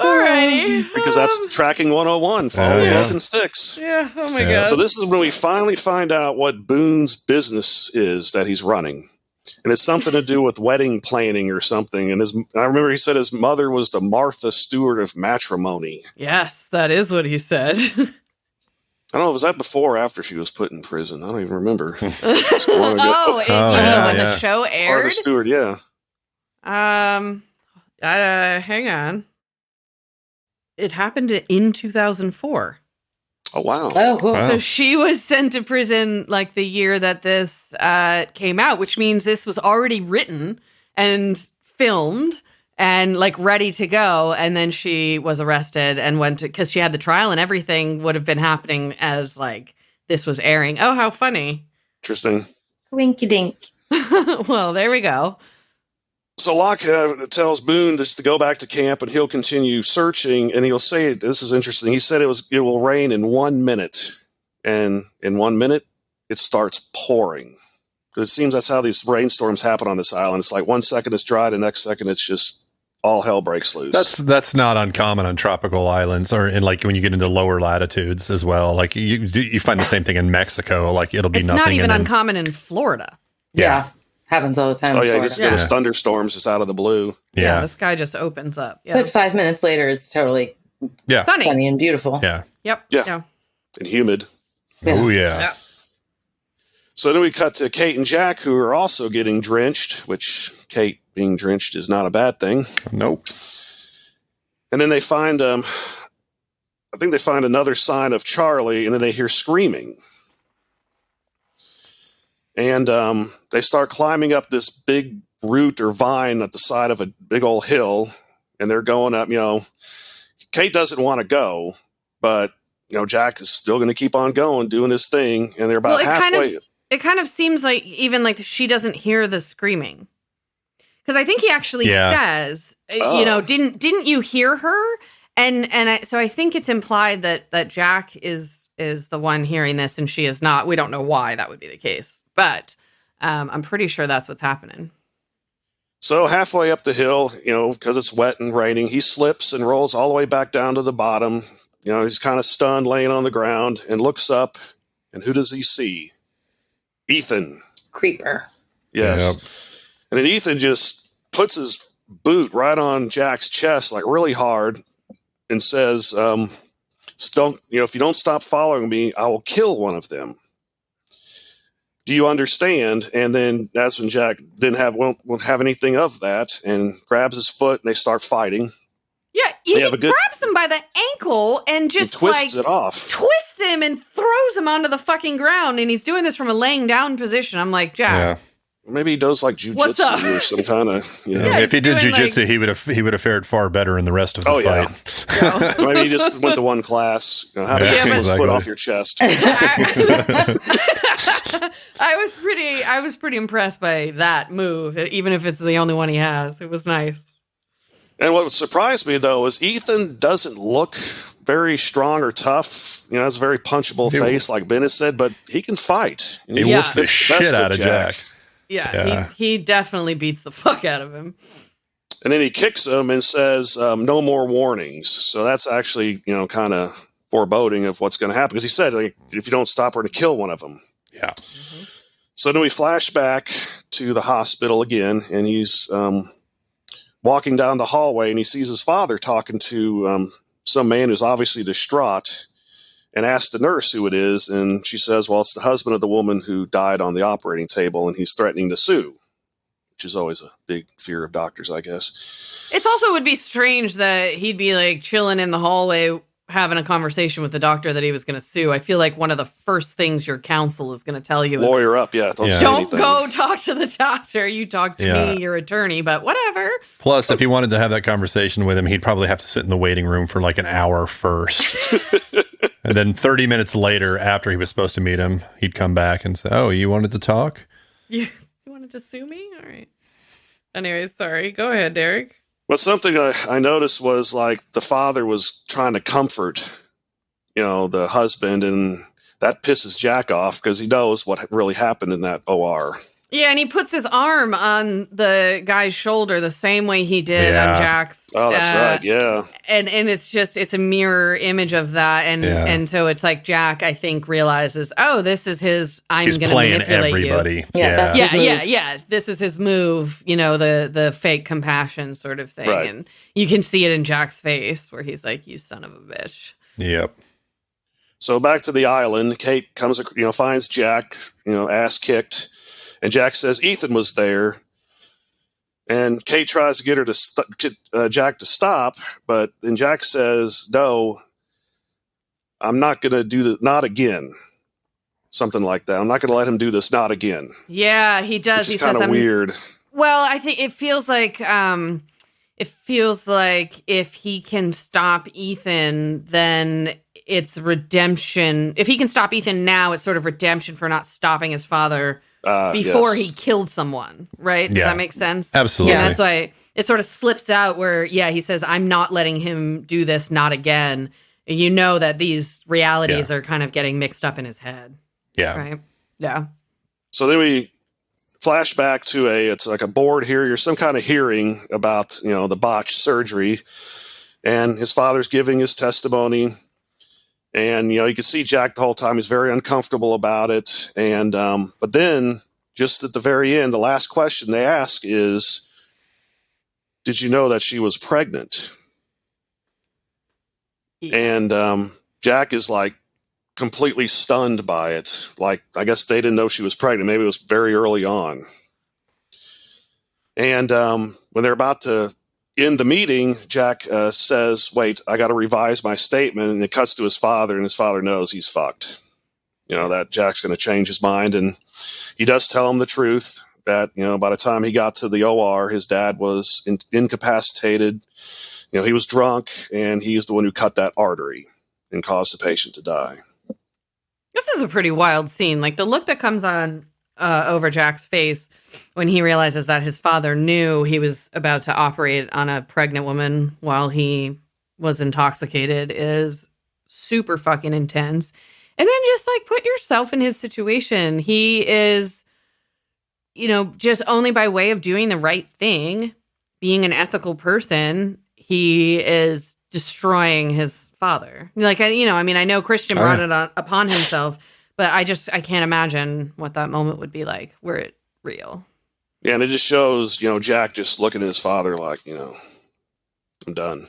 Alrighty. Because that's tracking 101, following broken sticks. Yeah, oh my God. So this is when we finally find out what Boone's business is that he's running. And it's something to do with wedding planning or something. And I remember he said his mother was the Martha Stewart of matrimony. Yes, that is what he said. I don't know, was that before or after she was put in prison? I don't even remember. It's long ago. When the show aired? Martha Stewart, yeah. Hang on. It happened in 2004. Oh, wow. Oh, cool. So she was sent to prison the year that this came out, which means this was already written and filmed and ready to go. And then she was arrested and went to, because she had the trial and everything would have been happening as this was airing. Oh, how funny. Interesting. Winky dink. Well, there we go. So Locke tells Boone just to go back to camp and he'll continue searching. And he'll say, this is interesting. He said it will rain in 1 minute. And in 1 minute, it starts pouring. It seems that's how these rainstorms happen on this island. It's 1 second it's dry, the next second it's just all hell breaks loose. That's not uncommon on tropical islands or in when you get into lower latitudes as well. You find the same thing in Mexico. It'll be it's nothing. It's not even uncommon in Florida. Yeah. Happens all the time. Oh, yeah, you just get those thunderstorms just out of the blue. Yeah, the sky just opens up. Yeah. But 5 minutes later, it's totally sunny and beautiful. Yeah. Yep. Yeah. And humid. Oh, yeah. So then we cut to Kate and Jack, who are also getting drenched, which Kate being drenched is not a bad thing. Nope. And then they find, I think they find another sign of Charlie, and then they hear screaming. And they start climbing up this big root or vine at the side of a big old hill, and they're going up, Kate doesn't want to go, but, Jack is still going to keep on going, doing his thing, and they're about halfway. It kind of seems like even like she doesn't hear the screaming. Because I think he actually says, didn't you hear her? So I think it's implied that Jack is the one hearing this and she is not. We don't know why that would be the case, but I'm pretty sure that's what's happening. So halfway up the hill, because it's wet and raining, he slips and rolls all the way back down to the bottom. He's kind of stunned, laying on the ground, and looks up, and who does he see? Ethan. Creeper. Yes. Yep. And then Ethan just puts his boot right on Jack's chest, like really hard, and says, if you don't stop following me, I will kill one of them. Do you understand? And then that's when Jack won't have anything of that, and grabs his foot, and they start fighting. Yeah, he grabs him by the ankle and just twists it off. Twists him and throws him onto the fucking ground, and he's doing this from a laying down position. I'm like, Jack. Yeah. Maybe he does like jujitsu or some kind of. Yeah, if he did jujitsu, he would have fared far better in the rest of the fight. Yeah. Maybe he just went to one class. How to get his foot off your chest. I was pretty impressed by that move, even if it's the only one he has. It was nice. And what surprised me, though, is Ethan doesn't look very strong or tough. Has a very punchable face, like Ben has said, but he can fight. He whoops the shit out of Jack. Yeah. He definitely beats the fuck out of him. And then he kicks him and says, no more warnings. So that's actually, kind of foreboding of what's going to happen. Because he said, if you don't stop, we're going to kill one of them. Yeah. Mm-hmm. So then we flash back to the hospital again, and he's walking down the hallway, and he sees his father talking to some man who's obviously distraught, and asks the nurse who it is, and she says, well, it's the husband of the woman who died on the operating table, and he's threatening to sue, which is always a big fear of doctors, I guess. It's also would be strange that he'd be like chilling in the hallway having a conversation with the doctor that he was going to sue. I feel like one of the first things your counsel is going to tell you is lawyer up, don't go talk to the doctor. You talk to me, your attorney, but whatever. Plus, if he wanted to have that conversation with him, he'd probably have to sit in the waiting room for like an hour first. And then 30 minutes later, after he was supposed to meet him, he'd come back and say, oh, you wanted to talk? You wanted to sue me? All right. Anyways, sorry. Go ahead, Derek. Well, something I noticed was like the father was trying to comfort, the husband, and that pisses Jack off because he knows what really happened in that OR. Yeah, and he puts his arm on the guy's shoulder the same way he did on Jack's. Oh, that's right, yeah. And it's a mirror image of that, and so it's like Jack, I think, realizes, oh, this is his. He's going to manipulate everybody. You. Yeah. This is his move. The fake compassion sort of thing, right. And you can see it in Jack's face where he's like, "You son of a bitch." Yep. So back to the island, Kate comes, finds Jack, ass kicked. And Jack says Ethan was there, and Kate tries to get her to Jack to stop, but then Jack says, "No, I'm not going to do this. Not again." Something like that. I'm not going to let him do this. Not again. Yeah, he does. Which is kind of weird. Well, I think it feels like if he can stop Ethan, then it's redemption. If he can stop Ethan now, it's sort of redemption for not stopping his father. Before he killed someone, right? Does that make sense? Absolutely. And that's why it sort of slips out where, he says, I'm not letting him do this, not again. And that these realities are kind of getting mixed up in his head. Yeah. Right? Yeah. So then we flash back to it's like a board here. You're some kind of hearing about, the botched surgery. And his father's giving his testimony. And, you can see Jack the whole time. He's very uncomfortable about it. And, but then just at the very end, the last question they ask is, did you know that she was pregnant? Yeah. And, Jack is like, completely stunned by it. Like, I guess they didn't know she was pregnant. Maybe it was very early on. And when they're about to end the meeting, Jack says, wait, I got to revise my statement. And it cuts to his father, and his father knows he's fucked. That Jack's going to change his mind. And he does tell him the truth that, by the time he got to the OR, his dad was incapacitated. He was drunk, and he's the one who cut that artery and caused the patient to die. This is a pretty wild scene. Like, the look that comes on over Jack's face when he realizes that his father knew he was about to operate on a pregnant woman while he was intoxicated is super fucking intense. And then just, like, put yourself in his situation. He is, just only by way of doing the right thing, being an ethical person, he is destroying his father. Like, I know Christian brought it upon himself, but I can't imagine what that moment would be like were it real. Yeah, and it just shows, Jack just looking at his father like, I'm done.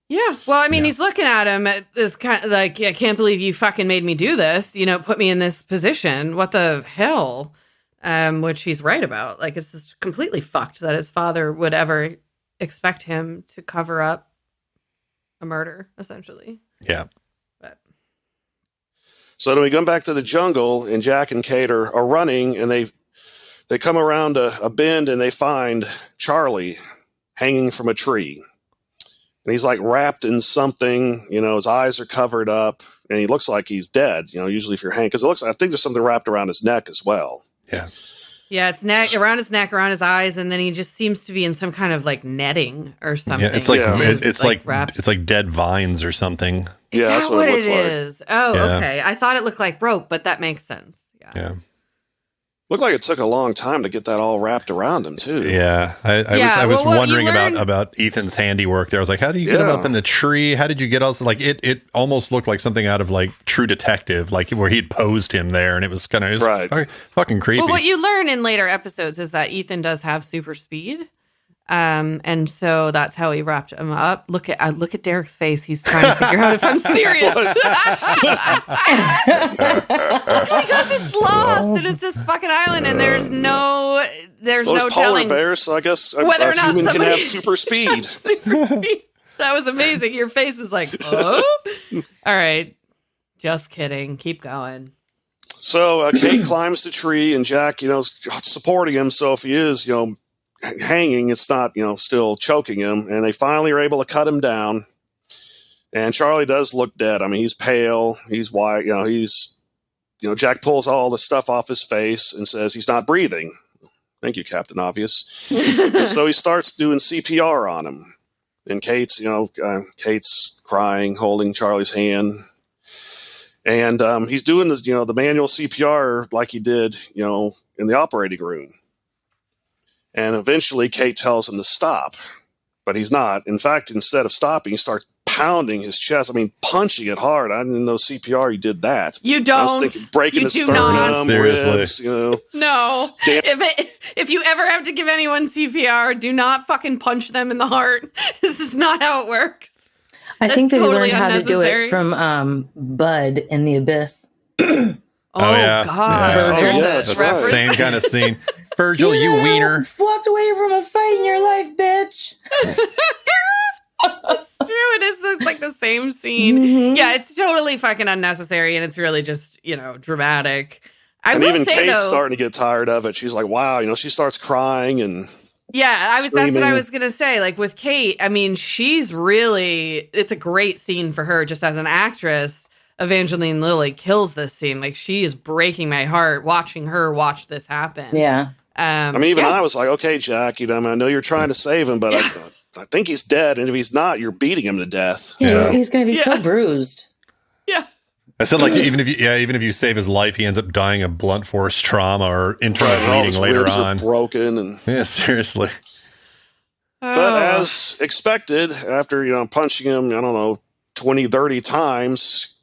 Yeah, well, he's looking at him at this kind of like, I can't believe you fucking made me do this, put me in this position. What the hell? Which he's right about. Like, it's just completely fucked that his father would ever expect him to cover up a murder, essentially. Yeah. So then we come back to the jungle, and Jack and Kate are running, and they come around a bend, and they find Charlie hanging from a tree. And he's like wrapped in something, his eyes are covered up, and he looks like he's dead. Usually if you're hanging, because I think there's something wrapped around his neck as well. Yeah. Yeah, it's around his neck, around his eyes, and then he just seems to be in some kind of like netting or something. Yeah, it's like it's like dead vines or something. Is that that's what it looks like. is? Oh, Yeah. Okay. I thought it looked like rope, but that makes sense. Yeah. Looked like it took a long time to get that all wrapped around him too. Yeah. I was wondering about Ethan's handiwork there. I was like, how do you get him up in the tree? How did you get also like it almost looked like something out of like True Detective, like where he'd posed him there, and it was kind of fucking creepy. Well, what you learn in later episodes is that Ethan does have super speed. And so that's how he wrapped him up. Look at Derek's face. He's trying to figure out if I'm serious. Because it's lost and it's this fucking island, and there's no polar telling bears. So I guess whether or a not human can somebody- have super speed. super speed. That was amazing. Your face was like, oh, all right. Just kidding. Keep going. So Kate climbs the tree, and Jack, supporting him. So if he is, hanging, it's not, still choking him. And they finally are able to cut him down. And Charlie does look dead. He's pale. He's white. Jack pulls all the stuff off his face and says he's not breathing. Thank you, Captain Obvious. And so he starts doing CPR on him. And Kate's crying, holding Charlie's hand. And he's doing this, the manual CPR like he did, in the operating room. And eventually Kate tells him to stop, but he's not. In fact, instead of stopping, he starts pounding his chest. Punching it hard. I didn't know CPR, you did that. You don't. I was thinking breaking the sternum, ribs, No. If you ever have to give anyone CPR, do not fucking punch them in the heart. This is not how it works. I think they totally learned how to do unnecessary. it from Bud in The Abyss. Oh, yeah. God. Yeah. Oh, yeah, that's right. Same kind of scene. Virgil, you wiener. Walked away from a fight in your life, bitch. It's true. It is the same scene. Mm-hmm. Yeah, it's totally fucking unnecessary, and it's really just, dramatic. And even Kate's starting to get tired of it. She's like, wow, she starts crying and that's what I screaming. was going to say. Like with Kate, she's really, it's a great scene for her just as an actress. Evangeline Lilly kills this scene. Like, she is breaking my heart watching her watch this happen. Yeah. I was like, okay, Jack, I know you're trying to save him, but I think he's dead. And if he's not, you're beating him to death. Yeah. He's going to be so bruised. Yeah. I said, like, even if you save his life, he ends up dying of blunt force trauma or internal bleeding his later ribs on. Are broken and yeah, seriously. But as expected, after punching him, 20, 30 times,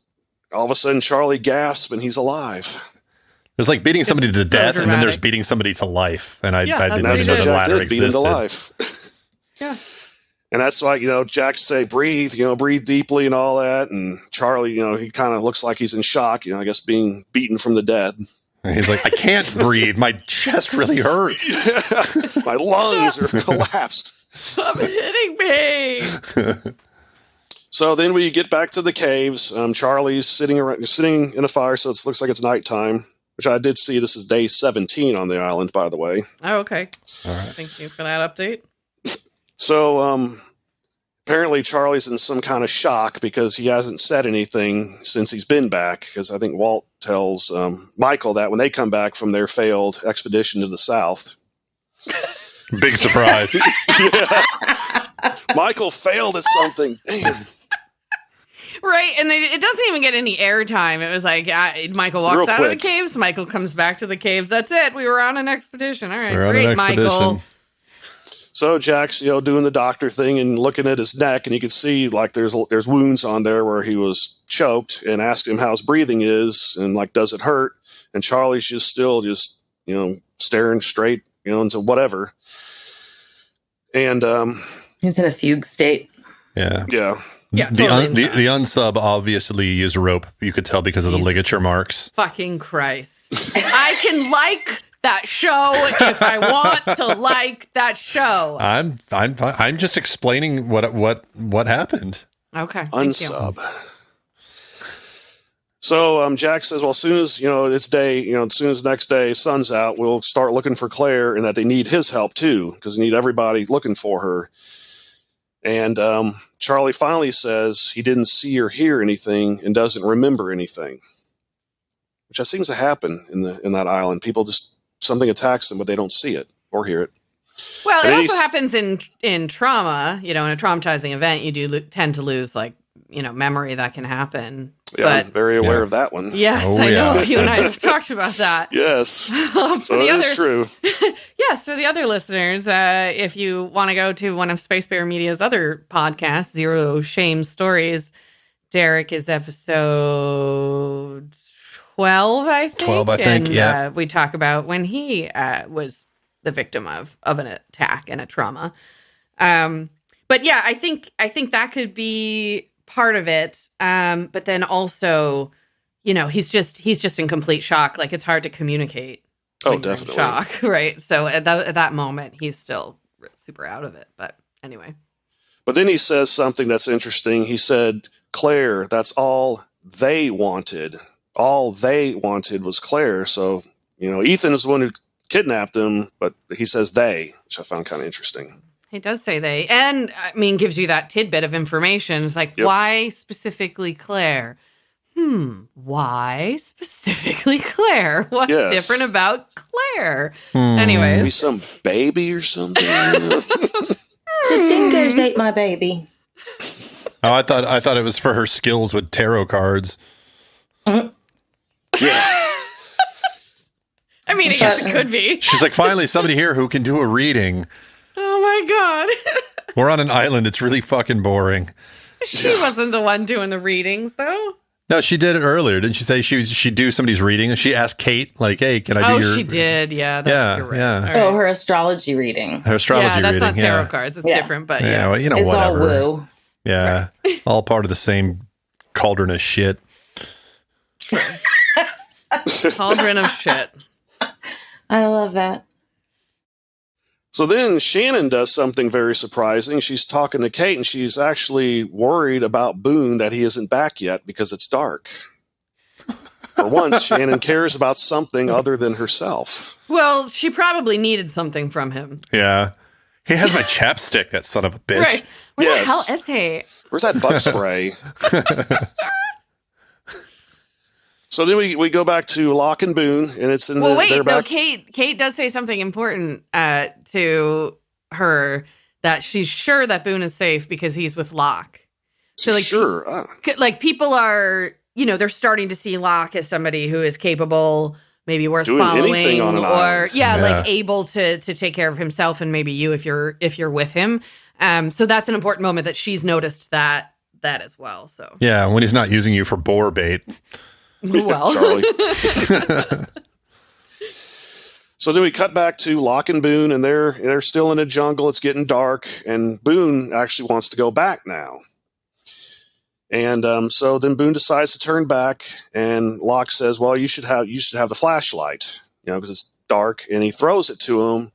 all of a sudden Charlie gasps and he's alive. There's like beating somebody to death, dramatic. and then there's beating somebody to life. And I didn't And that's even know what the Jack latter did, beat him to existed. life. Yeah. And that's why, Jack say, breathe, breathe deeply and all that. And Charlie, he kind of looks like he's in shock, I guess being beaten from the dead. And he's like, I can't breathe. My chest really hurts. Yeah. My lungs are collapsed. Stop hitting me. So then we get back to the caves. Charlie's sitting in a fire, so it looks like it's nighttime, which I did see. This is day 17 on the island, by the way. Oh, okay. All right. Thank you for that update. So apparently Charlie's in some kind of shock because he hasn't said anything since he's been back, because I think Walt tells Michael that when they come back from their failed expedition to the south. Big surprise. Yeah. Michael failed at something. Damn. Right, and it doesn't even get any airtime. It was like Michael walks Real out of the quick. caves. Michael comes back to the caves. That's it. We were on an expedition. All right, We're on great, an expedition. Michael. So Jack's, doing the doctor thing and looking at his neck, and you can see like there's wounds on there where he was choked, and asked him how his breathing is and like, does it hurt? And Charlie's just still staring straight, into whatever. And He's in a fugue state. Yeah. yeah. Yeah, The totally. unsub obviously used a rope. You could tell because of the Jesus. ligature marks. Fucking Christ. I can like that show if I want to like that show. I'm just explaining what happened. Okay. Thank you. Unsub. So Jack says, well, as soon as, it's day, as soon as next day sun's out, we'll start looking for Claire, and that they need his help too, because they need everybody looking for her. And Charlie finally says he didn't see or hear anything and doesn't remember anything, which that seems to happen in that island. People just, something attacks them, but they don't see it or hear it. Well, And it then also happens in trauma. In a traumatizing event, you do tend to lose memory. That can happen. Yeah, I'm But very aware of that one. yes, Oh, I know yeah. you and I have talked about that. Yes. For So the it other, is true. yes, for the other listeners, if you want to go to one of Space Bear Media's other podcasts, Zero Shame Stories, Derek is episode 12, I think. 12, I think, and, yeah. we talk about when he was the victim of an attack and a trauma. But yeah, I think that could be part of it. But then also, he's just in complete shock. Like, it's hard to communicate. Oh, when you're in definitely. shock, right? So at that moment, he's still super out of it. But anyway. But then he says something that's interesting. He said, Claire, that's all they wanted. All they wanted was Claire. So, Ethan is the one who kidnapped them, but he says they, which I found kind of interesting. He does say they, and gives you that tidbit of information. It's like, Yep. why specifically Claire? Why specifically Claire? What's Yes. different about Claire? Maybe Anyways, some baby or something. The dingoes ate my baby. Oh, I thought it was for her skills with tarot cards. Yeah. I guess it could be. She's like, finally, somebody here who can do a reading. Oh my god, We're on an island. It's really fucking boring. she wasn't the one doing the readings, though. No, she did it earlier. Didn't she say she'd do somebody's reading? And she asked Kate, like, hey, can I do your... She did. Yeah. Yeah, You're right. yeah. All right. Oh, her astrology reading. Her astrology yeah, that's reading. not tarot Yeah. cards. It's Yeah. different, but Yeah, yeah. well, It's whatever. all woo. Yeah. All part of the same cauldron of shit. Cauldron of shit. I love that. So then Shannon does something very surprising. She's talking to Kate, and she's actually worried about Boone that he isn't back yet because it's dark. For once, Shannon cares about something other than herself. Well, she probably needed something from him. Yeah. He has my chapstick, that son of a bitch. Right. Where Yes. the hell is he? Where's that bug spray? So then we go back to Locke and Boone, and it's in Well, wait, they're no, back. Kate does say something important to her, that she's sure that Boone is safe because he's with Locke. So, like, sure. Like, people are, they're starting to see Locke as somebody who is capable, maybe worth Doing anything following, on an or island. Yeah. like able to take care of himself, and maybe you if you're with him. So that's an important moment that she's noticed that as well. So Yeah, when he's not using you for boar bait. well, Charlie. So then we cut back to Locke and Boone, and they're still in the jungle. It's getting dark, and Boone actually wants to go back now. And so then Boone decides to turn back, and Locke says, "Well, you should have the flashlight, because it's dark." And he throws it to him.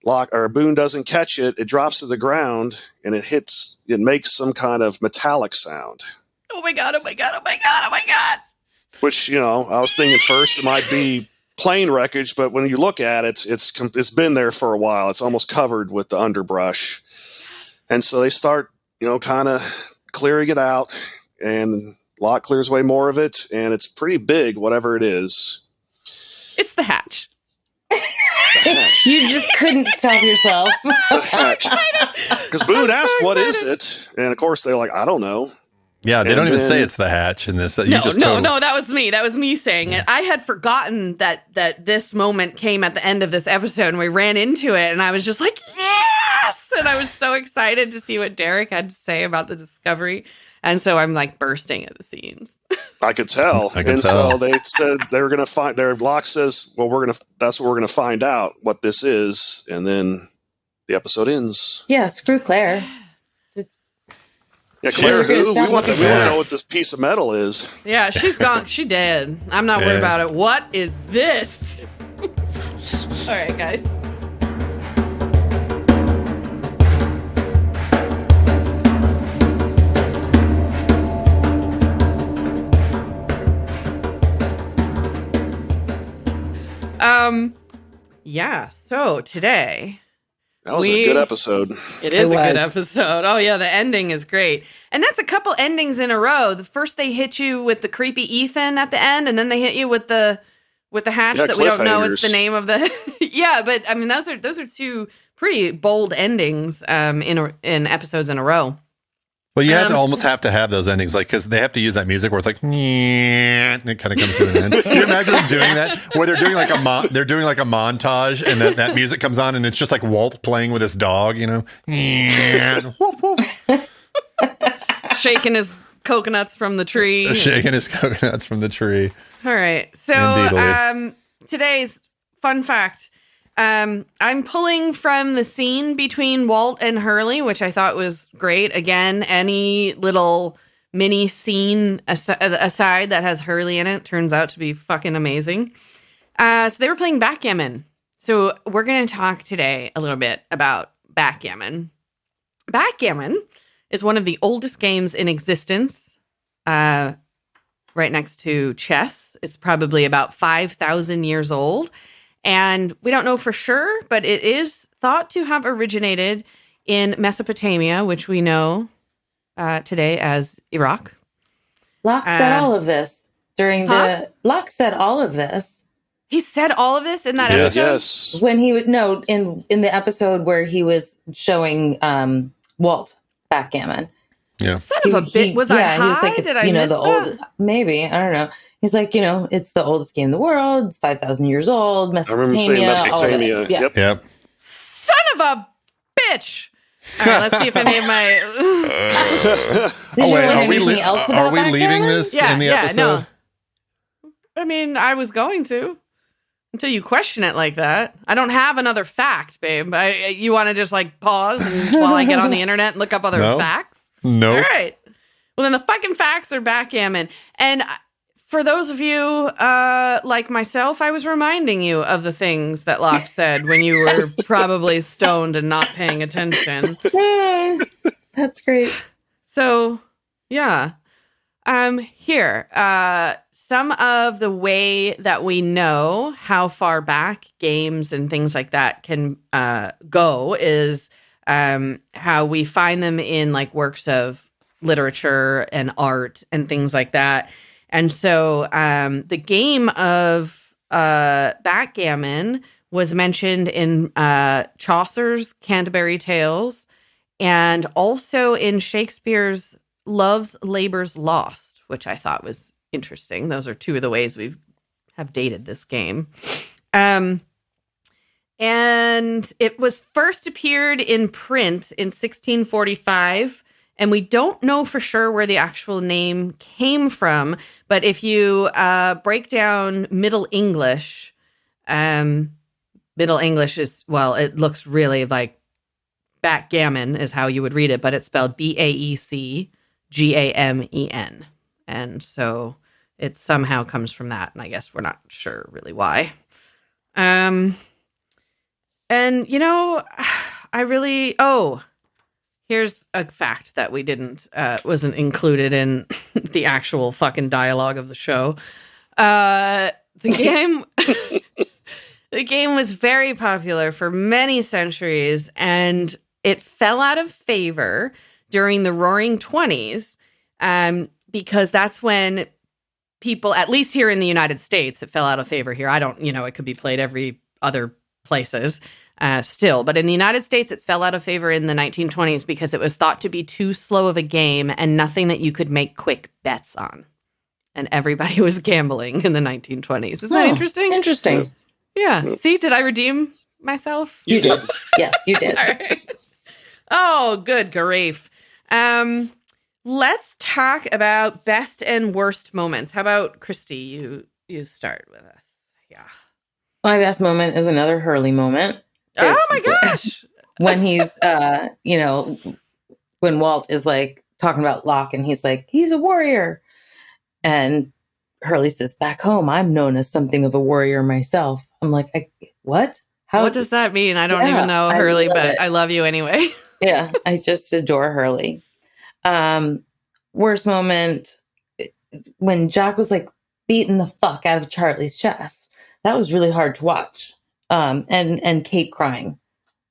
Boone doesn't catch it. It drops to the ground, and it makes some kind of metallic sound. Oh my god! Oh my god! Oh my god! Oh my god! Which I was thinking first it might be plane wreckage, but when you look at it, it's been there for a while. It's almost covered with the underbrush, and so they start kind of clearing it out, and Locke clears away more of it, and it's pretty big, whatever it is. It's the hatch. You just couldn't stop yourself. Because Boone asked, "What is it?" And of course they're like, "I don't know." Yeah, they don't even say it's the hatch in this. No, that was me. That was me saying it. I had forgotten that this moment came at the end of this episode, and we ran into it, and I was just like, yes! And I was so excited to see what Derek had to say about the discovery. And so I'm like bursting at the seams. I could tell. So they said they were going to find. Locke says, "Well, that's what we're going to find out what this is," and then the episode ends. Yeah, screw Claire. Yeah, Claire, who? We want to know what this piece of metal is. Yeah, she's gone. She dead. I'm not worried about it. What is this? All right, guys. Yeah, so today... That was a good episode. It is a good episode. Oh, yeah, the ending is great. And that's a couple endings in a row. The first they hit you with the creepy Ethan at the end, and then they hit you with the hatch that we don't know it's the name of the... Yeah, but, I mean, those are two pretty bold endings in episodes in a row. Well, you almost have to have those endings, like, because they have to use that music where it's like, and it kind of comes to an end. Can you imagine them doing that? Where they're doing like a montage, and that music comes on, and it's just like Walt playing with his dog, shaking his coconuts from the tree. All right. So today's fun fact. I'm pulling from the scene between Walt and Hurley, which I thought was great. Again, any little mini scene aside that has Hurley in it turns out to be fucking amazing. So they were playing backgammon. So we're going to talk today a little bit about backgammon. Backgammon is one of the oldest games in existence, right next to chess. It's probably about 5,000 years old. And we don't know for sure, but it is thought to have originated in Mesopotamia, which we know today as Iraq. Locke said all of this Locke said all of this. He said all of this in that episode? Yes. When he would, no, in the episode where he was showing Walt backgammon. Yeah. Son of a bitch. Was I high? He was like, Did I miss that? Maybe. I don't know. He's like, it's the oldest game in the world. It's 5,000 years old. Mesopotamia. I remember saying Mesopotamia. Yep. Son of a bitch. All right, let's see if any of my... Are we leaving this in the episode? No. I mean, I was going to. Until you question it like that. I don't have another fact, babe. You want to just pause while I get on the internet and look up other facts? No. All right. Well, then the fucking facts are backgammon. And for those of you like myself, I was reminding you of the things that Locke said when you were probably stoned and not paying attention. That's great. So, yeah. Here. Some of the way that we know how far back games and things like that can go is how we find them in works of literature and art and things like that. And so the game of backgammon was mentioned in Chaucer's Canterbury Tales and also in Shakespeare's Love's Labour's Lost, which I thought was interesting. Those are two of the ways we have dated this game. And it was first appeared in print in 1645. And we don't know for sure where the actual name came from. But if you break down Middle English, Middle English is, well, it looks really like backgammon is how you would read it, but it's spelled Baecgamen. And so it somehow comes from that. And I guess we're not sure really why. And, you know, here's a fact that we wasn't included in the actual fucking dialogue of the show. The game was very popular for many centuries, and it fell out of favor during the Roaring 20s, because that's when people, at least here in the United States, it fell out of favor here. I don't, it could be played every other places still, but in the United States, it fell out of favor in the 1920s because it was thought to be too slow of a game and nothing that you could make quick bets on. And everybody was gambling in the 1920s. Isn't that interesting? Interesting. Yeah. See, did I redeem myself? You did. Yes, you did. All right. Oh, good grief. Let's talk about best and worst moments. How about Christy? You start with us. Yeah. My best moment is another Hurley moment. Oh my gosh. When he's, when Walt is like talking about Locke and he's like, he's a warrior. And Hurley says, back home, I'm known as something of a warrior myself. I'm like, what? What does that mean? I don't even know Hurley, but I love you anyway. Yeah, I just adore Hurley. Worst moment, when Jack was like beating the fuck out of Charlie's chest. That was really hard to watch. And Kate crying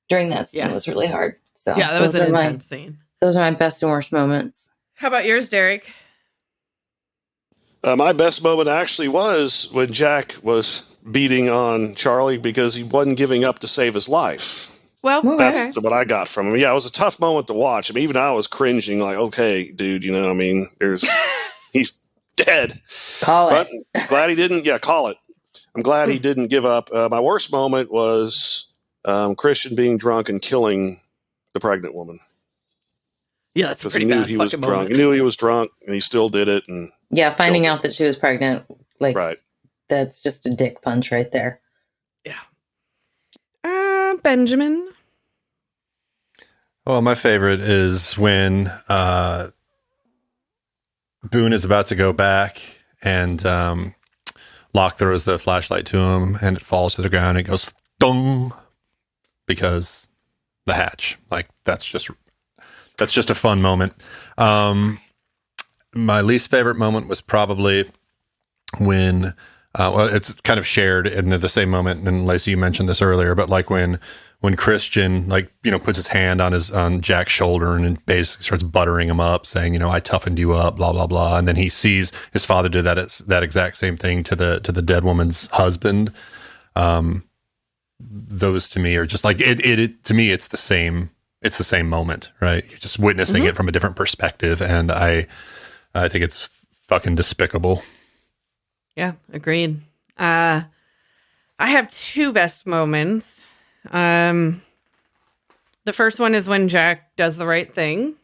during that scene was really hard. So yeah, that was an intense scene. Those are my best and worst moments. How about yours, Derek? My best moment actually was when Jack was beating on Charlie because he wasn't giving up to save his life. Well, that's what I got from him. Yeah, it was a tough moment to watch. I mean, even I was cringing, like, okay, dude, he's dead. Call it. But glad he didn't. Yeah, call it. I'm glad he didn't give up. My worst moment was Christian being drunk and killing the pregnant woman. Yeah, that's pretty bad. He was drunk. He knew he was drunk, and he still did it. And yeah, finding out that she was pregnant, right. That's just a dick punch right there. Yeah. Benjamin. Well, my favorite is when Boone is about to go back and Locke throws the flashlight to him and it falls to the ground and it goes thung because the hatch. Like that's just a fun moment. My least favorite moment was probably when it's kind of shared in the same moment, and Lacy, you mentioned this earlier, but like when Christian puts his hand on Jack's shoulder and basically starts buttering him up, saying, I toughened you up, blah blah blah, and then he sees his father do that exact same thing to the dead woman's husband. Those to me are just like it to me it's the same moment, right? You're just witnessing it from a different perspective, and I think it's fucking despicable. Yeah, agreed. I have two best moments. The first one is when Jack does the right thing.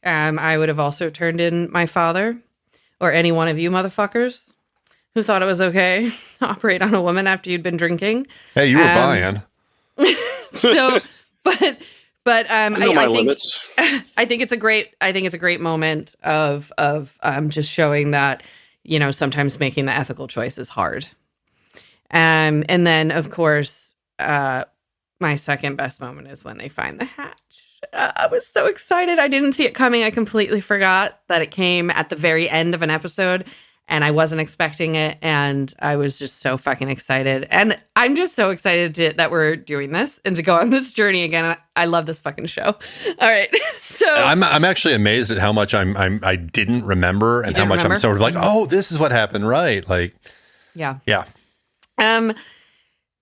I would have also turned in my father or any one of you motherfuckers who thought it was okay to operate on a woman after you'd been drinking. Hey, you were buying. So, but I know my think limits. I think it's a great moment of just showing that, sometimes making the ethical choice is hard. And then of course, my second best moment is when they find the hatch. I was so excited. I didn't see it coming. I completely forgot that it came at the very end of an episode and I wasn't expecting it. And I was just so fucking excited. And I'm just so excited that we're doing this and to go on this journey again. I love this fucking show. All right. So I'm actually amazed at how much I didn't remember and how much I'm sort of like, oh, this is what happened. Right. Like, yeah. Yeah.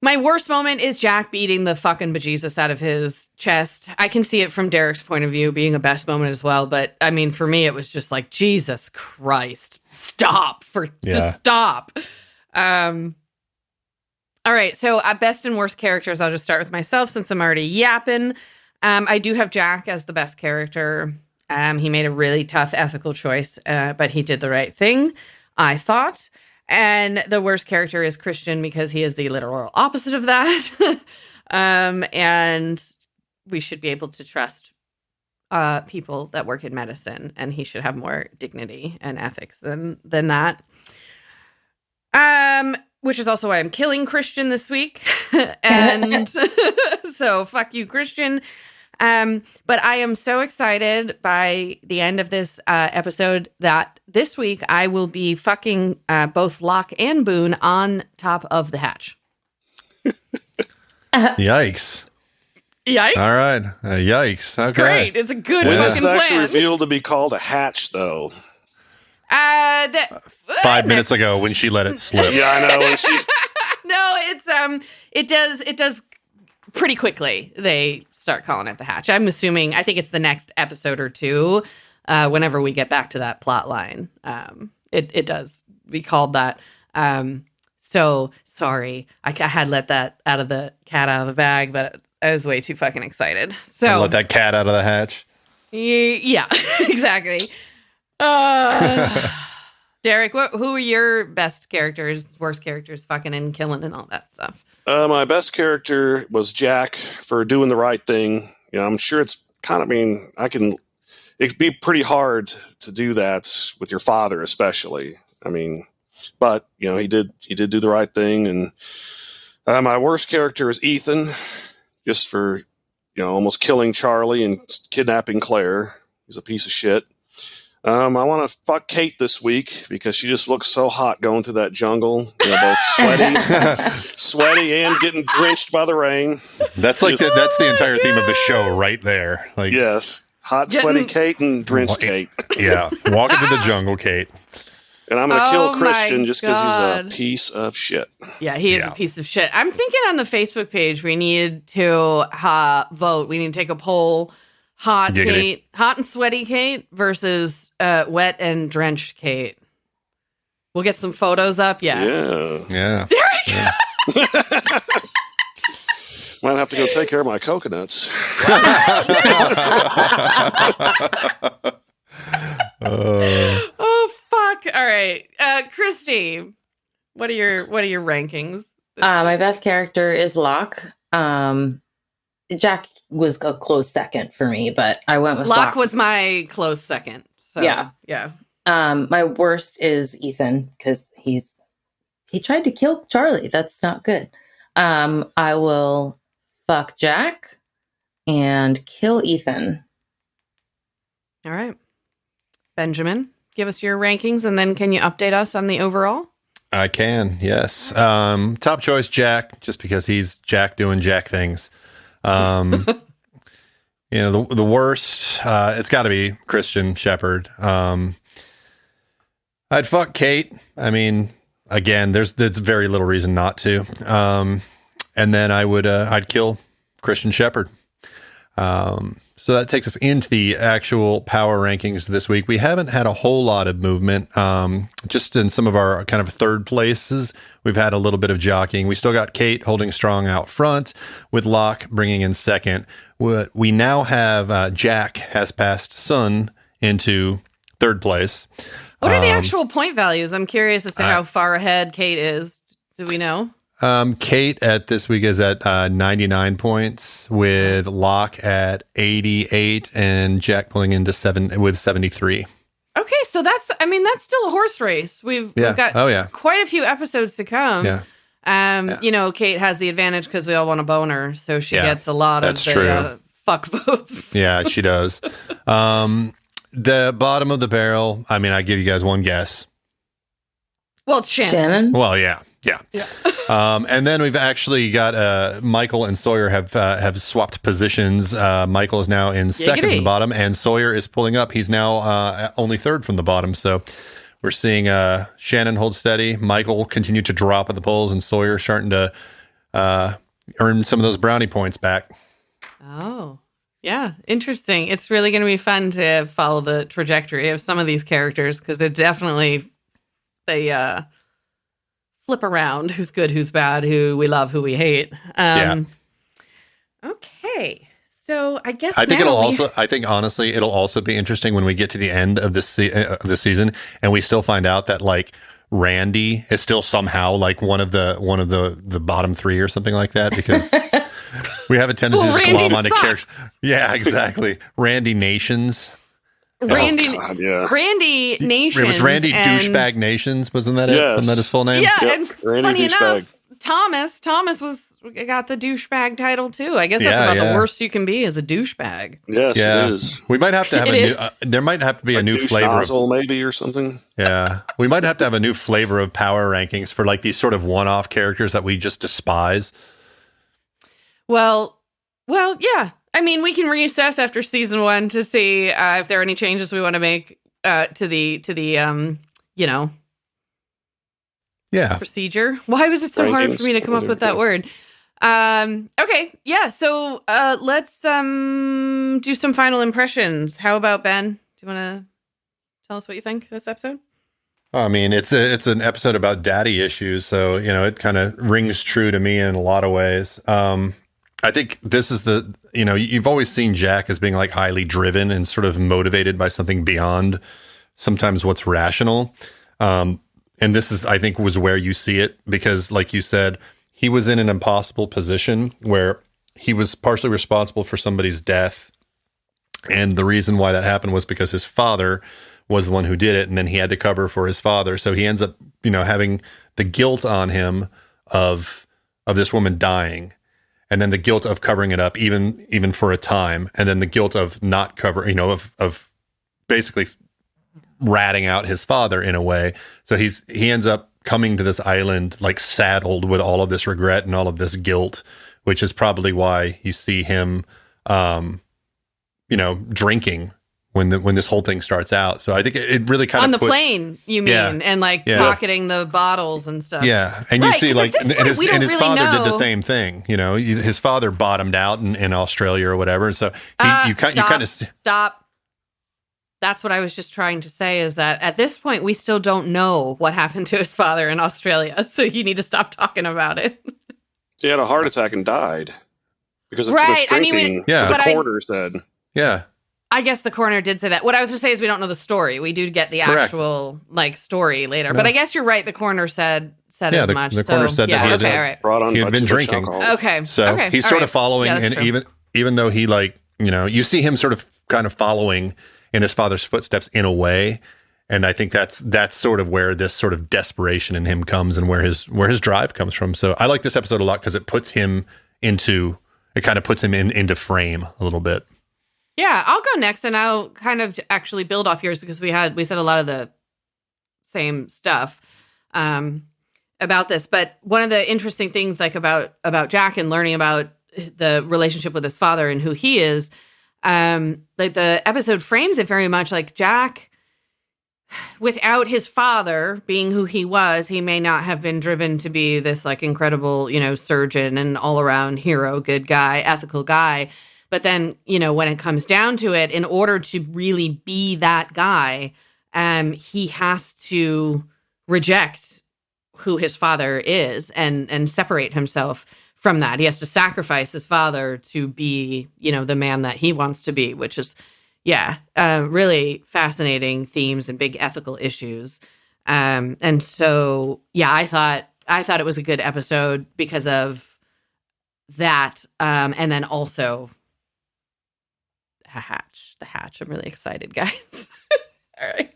My worst moment is Jack beating the fucking bejesus out of his chest. I can see it from Derek's point of view being a best moment as well. But I mean, for me, it was just like, Jesus Christ, just stop. All right. So best and worst characters. I'll just start with myself since I'm already yapping. I do have Jack as the best character. He made a really tough ethical choice, but he did the right thing, I thought. And the worst character is Christian because he is the literal opposite of that. And we should be able to trust people that work in medicine, and he should have more dignity and ethics than that. Which is also why I'm killing Christian this week. And so fuck you, Christian. But I am so excited by the end of this episode that this week I will be fucking both Locke and Boone on top of the hatch. Yikes. Yikes. All right. Yikes. Okay. Great. It's a good When fucking is it actually plan. revealed to be called a hatch, though? 5 minutes ago when she let it slip. Yeah, I know. And she's No, it's it does pretty quickly. They start calling it the hatch. I'm assuming, I think it's the next episode or two, whenever we get back to that plot line. It does be called that. So sorry, I had let that cat out of the bag, but I was way too fucking excited. So Let that cat out of the hatch. yeah, exactly. Derek, who are your best characters, worst characters, fucking and killing and all that stuff? my best character was Jack for doing the right thing. You know, I'm sure it's kind of, it'd be pretty hard to do that with your father, especially. But you know, he did do the right thing. And my worst character is Ethan, just for, you know, almost killing Charlie and kidnapping Claire. He's a piece of shit. I want to fuck Kate this week because she just looks so hot going through that jungle. You know, both sweaty and getting drenched by the rain. That's that's the entire theme of the show right there. Like, Yes, hot, sweaty Kate and drenched Kate. Yeah, walk into the jungle, Kate. And I'm going to kill my Christian just because he's a God. piece of shit. Yeah, he is a piece of shit. I'm thinking on the Facebook page we need to vote. We need to take a poll. Hot Giggity. Kate, hot and sweaty Kate versus wet and drenched Kate. We'll get some photos up. Yeah. Yeah. Derek! Yeah. Might have to go take care of my coconuts. Oh fuck! All right, Christy, what are your rankings? My best character is Locke. Jack was a close second for me, but I went with Locke was my close second. So, Yeah. My worst is Ethan because he tried to kill Charlie. That's not good. I will fuck Jack and kill Ethan. All right, Benjamin, give us your rankings, and then can you update us on the overall? I can, yes. Top choice, Jack, just because he's Jack doing Jack things. You know, the worst, it's got to be Christian Shepherd. I'd fuck Kate. I mean, again, there's very little reason not to. And then I'd kill Christian Shepherd. So that takes us into the actual power rankings this week. We haven't had a whole lot of movement. Just in some of our kind of third places, we've had a little bit of jockeying. We still got Kate holding strong out front, with Locke bringing in second. We now have Jack has passed Sun into third place. What are the actual point values? I'm curious as to how far ahead Kate is. Do we know? Kate at this week is at 99 points, with Locke at 88 and Jack pulling into 73. Okay, so that's still a horse race. We've got quite a few episodes to come. Yeah. You know, Kate has the advantage because we all want a boner, so she gets a lot of the fuck votes. Yeah, she does. The bottom of the barrel, I give you guys one guess. Well, it's Shannon. Shannon? Well, yeah. And then we've actually got Michael and Sawyer have swapped positions. Michael is now in second from the bottom, and Sawyer is pulling up. He's now only third from the bottom. So we're seeing Shannon hold steady. Michael continue to drop at the polls, and Sawyer starting to earn some of those brownie points back. Oh, yeah. Interesting. It's really going to be fun to follow the trajectory of some of these characters because it definitely, they flip around who's good, who's bad, who we love, who we hate. Okay. So I guess I think honestly, it'll also be interesting when we get to the end of this season and we still find out that, like, Randy is still somehow like one of the bottom three or something like that, because we have a tendency to glom onto characters. Yeah, exactly. Randy Nations. Randy, God, yeah. Randy Nations. It was Randy Douchebag Nations, wasn't that it? Yes. Wasn't that his full name? Yeah, Yep. and Randy funny Douchebag. enough, Thomas got the douchebag title too. I guess that's Yeah, about yeah. the worst you can be as a douchebag. Yes, Yeah. it is. We might have to have It a new. is. There might have to be a new Douche flavor. nozzle, maybe, or something. Yeah, we might have to have a new flavor of power rankings for like these sort of one-off characters that we just despise. Well, yeah. I mean, we can reassess after season 1 to see if there are any changes we want to make to the Yeah, procedure. Why was it so hard for me to come up with that word? Okay, yeah. So let's do some final impressions. How about Ben? Do you want to tell us what you think of this episode? I mean, it's an episode about daddy issues, so it kind of rings true to me in a lot of ways. I think this is you've always seen Jack as being like highly driven and sort of motivated by something beyond sometimes what's rational. And this is, I think, was where you see it, because like you said, he was in an impossible position where he was partially responsible for somebody's death. And the reason why that happened was because his father was the one who did it, and then he had to cover for his father. So he ends up, having the guilt on him of this woman dying, and then the guilt of covering it up even for a time, and then the guilt of not covering, of basically ratting out his father in a way. So he ends up coming to this island like saddled with all of this regret and all of this guilt, which is probably why you see him drinking when this whole thing starts out. So I think it really kind on of the plane, you mean, and like pocketing the bottles and stuff. Yeah, and you see like, and his really father know. did the same thing. His father bottomed out in Australia or whatever. So you kind of stop. That's what I was just trying to say, is that at this point, we still don't know what happened to his father in Australia. So you need to stop talking about it. He had a heart attack and died because of too much drinking. The coroner said. Yeah. I guess the coroner did say that. What I was going to say is we don't know the story. We do get the actual story later. No. But I guess you're right. The coroner said as much. The coroner said that he had been drinking. Okay. So he's sort of following, and true. even though he you see him sort of kind of following in his father's footsteps in a way. And I think that's sort of where this sort of desperation in him comes, and where his drive comes from. So I like this episode a lot because it puts him into frame a little bit. Yeah, I'll go next, and I'll kind of actually build off yours, because we said a lot of the same stuff about this. But one of the interesting things about Jack and learning about the relationship with his father and who he is, like the episode frames it very much like Jack, without his father being who he was, he may not have been driven to be this like incredible, surgeon and all around hero, good guy, ethical guy. But then, when it comes down to it, in order to really be that guy, he has to reject who his father is and separate himself from that. He has to sacrifice his father to be, the man that he wants to be, which is, really fascinating themes and big ethical issues. And so, I thought it was a good episode because of that. And then also the hatch. I'm really excited, guys. All right.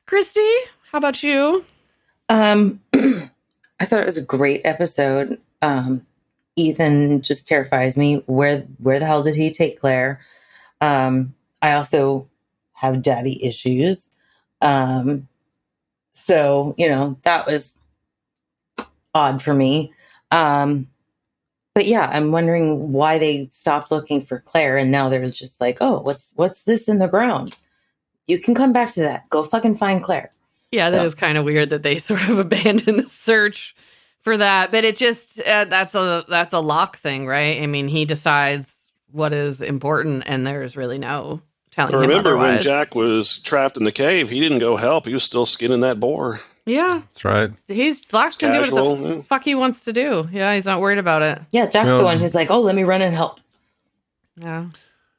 Christy, how about you? I thought it was a great episode. Ethan just terrifies me. Where the hell did he take Claire? I also have daddy issues. So, that was odd for me. But yeah, I'm wondering why they stopped looking for Claire, and now they're just like, oh, what's this in the ground? You can come back to that. Go fucking find Claire. Yeah, that is kind of weird that they sort of abandoned the search for that. But it just that's a Locke thing, right? I mean, he decides what is important, and there's really no telling him remember otherwise. When Jack was trapped in the cave, he didn't go help. He was still skinning that boar. Yeah, that's right. Locke can do what the fuck he wants to do. Yeah, he's not worried about it. Yeah, Jack's the one who's like, oh, let me run and help. Yeah.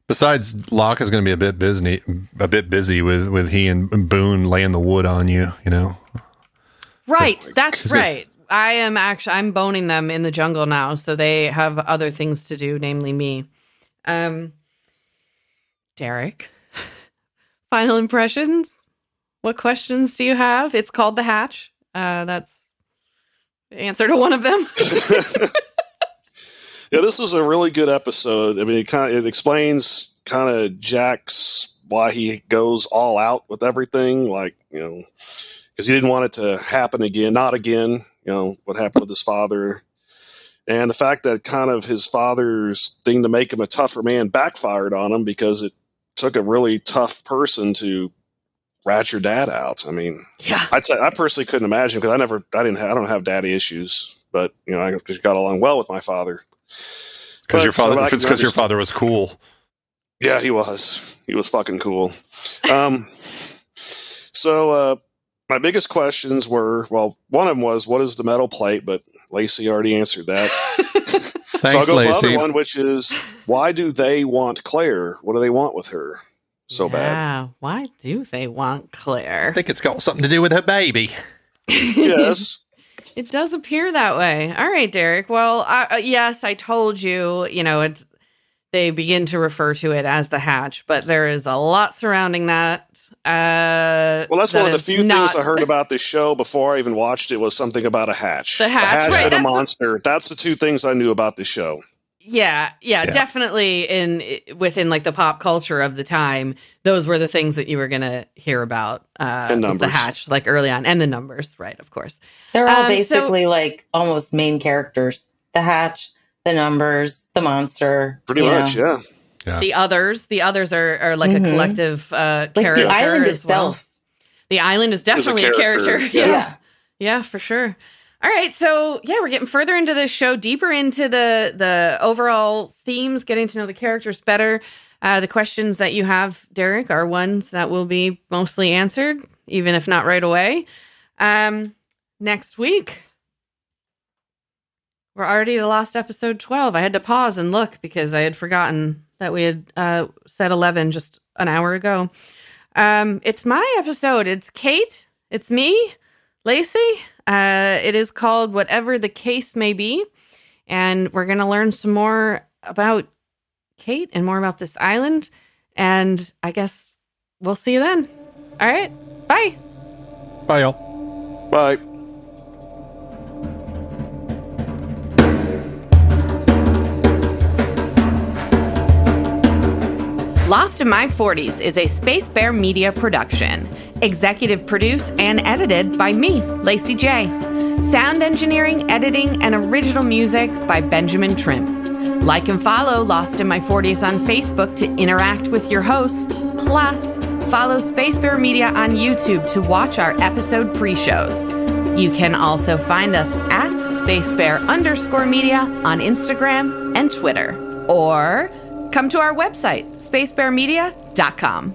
Besides, Locke is going to be a bit busy with he and Boone laying the wood on you. Right. That's right. I'm boning them in the jungle now, so they have other things to do, namely me. Derek, final impressions? What questions do you have? It's called The Hatch. That's the answer to one of them. Yeah, this was a really good episode. I mean, it explains kind of Jack's why he goes all out with everything, like, you know, because he didn't want it to happen again, not again, you know, what happened with his father. And the fact that kind of his father's thing to make him a tougher man backfired on him because it took a really tough person to rat your dad out. I mean, yeah, I personally couldn't imagine because I don't have daddy issues, but you know, I just got along well with my father. Because your father was cool. Yeah, he was. He was fucking cool. So my biggest questions were, well, one of them was, what is the metal plate? But Lacy already answered that. Thanks, so I'll go Lacy. to the other one, which is, why do they want Claire? What do they want with her so bad? Why do they want Claire? I think it's got something to do with her baby. Yes. It does appear that way. All right, Derek. Well, yes, I told you, you know, they begin to refer to it as the Hatch, but there is a lot surrounding that. Well, that's one of the few things I heard about this show before I even watched it was something about a hatch. The hatch, right, and a monster. That's the two things I knew about the show. Yeah, definitely within like the pop culture of the time, those were the things that you were going to hear about. And numbers. The Hatch, like early on, and the numbers, right, of course. They're all basically like almost main characters. The Hatch, the numbers, the monster. Pretty much, yeah. The others are like a collective character. Like the island as itself. Well. The island is definitely a character. Yeah, for sure. All right, so yeah, we're getting further into this show, deeper into the overall themes, getting to know the characters better. The questions that you have, Derek, are ones that will be mostly answered, even if not right away. Next week, we're already at last episode 12. I had to pause and look because I had forgotten that we had said 11 just an hour ago. It's my episode. It's Kate. It's me, Lacy. It is called Whatever the Case May Be. And we're going to learn some more about Kate and more about this island. And I guess we'll see you then. All right. Bye. Bye, y'all. Bye. Lost in My 40s is a Space Bear Media production. Executive produced and edited by me, Lacy J. Sound engineering, editing, and original music by Benjamin Trim. Like and follow Lost in My 40s on Facebook to interact with your hosts. Plus, follow Space Bear Media on YouTube to watch our episode pre-shows. You can also find us at SpaceBear_media on Instagram and Twitter. Or come to our website, spacebearmedia.com.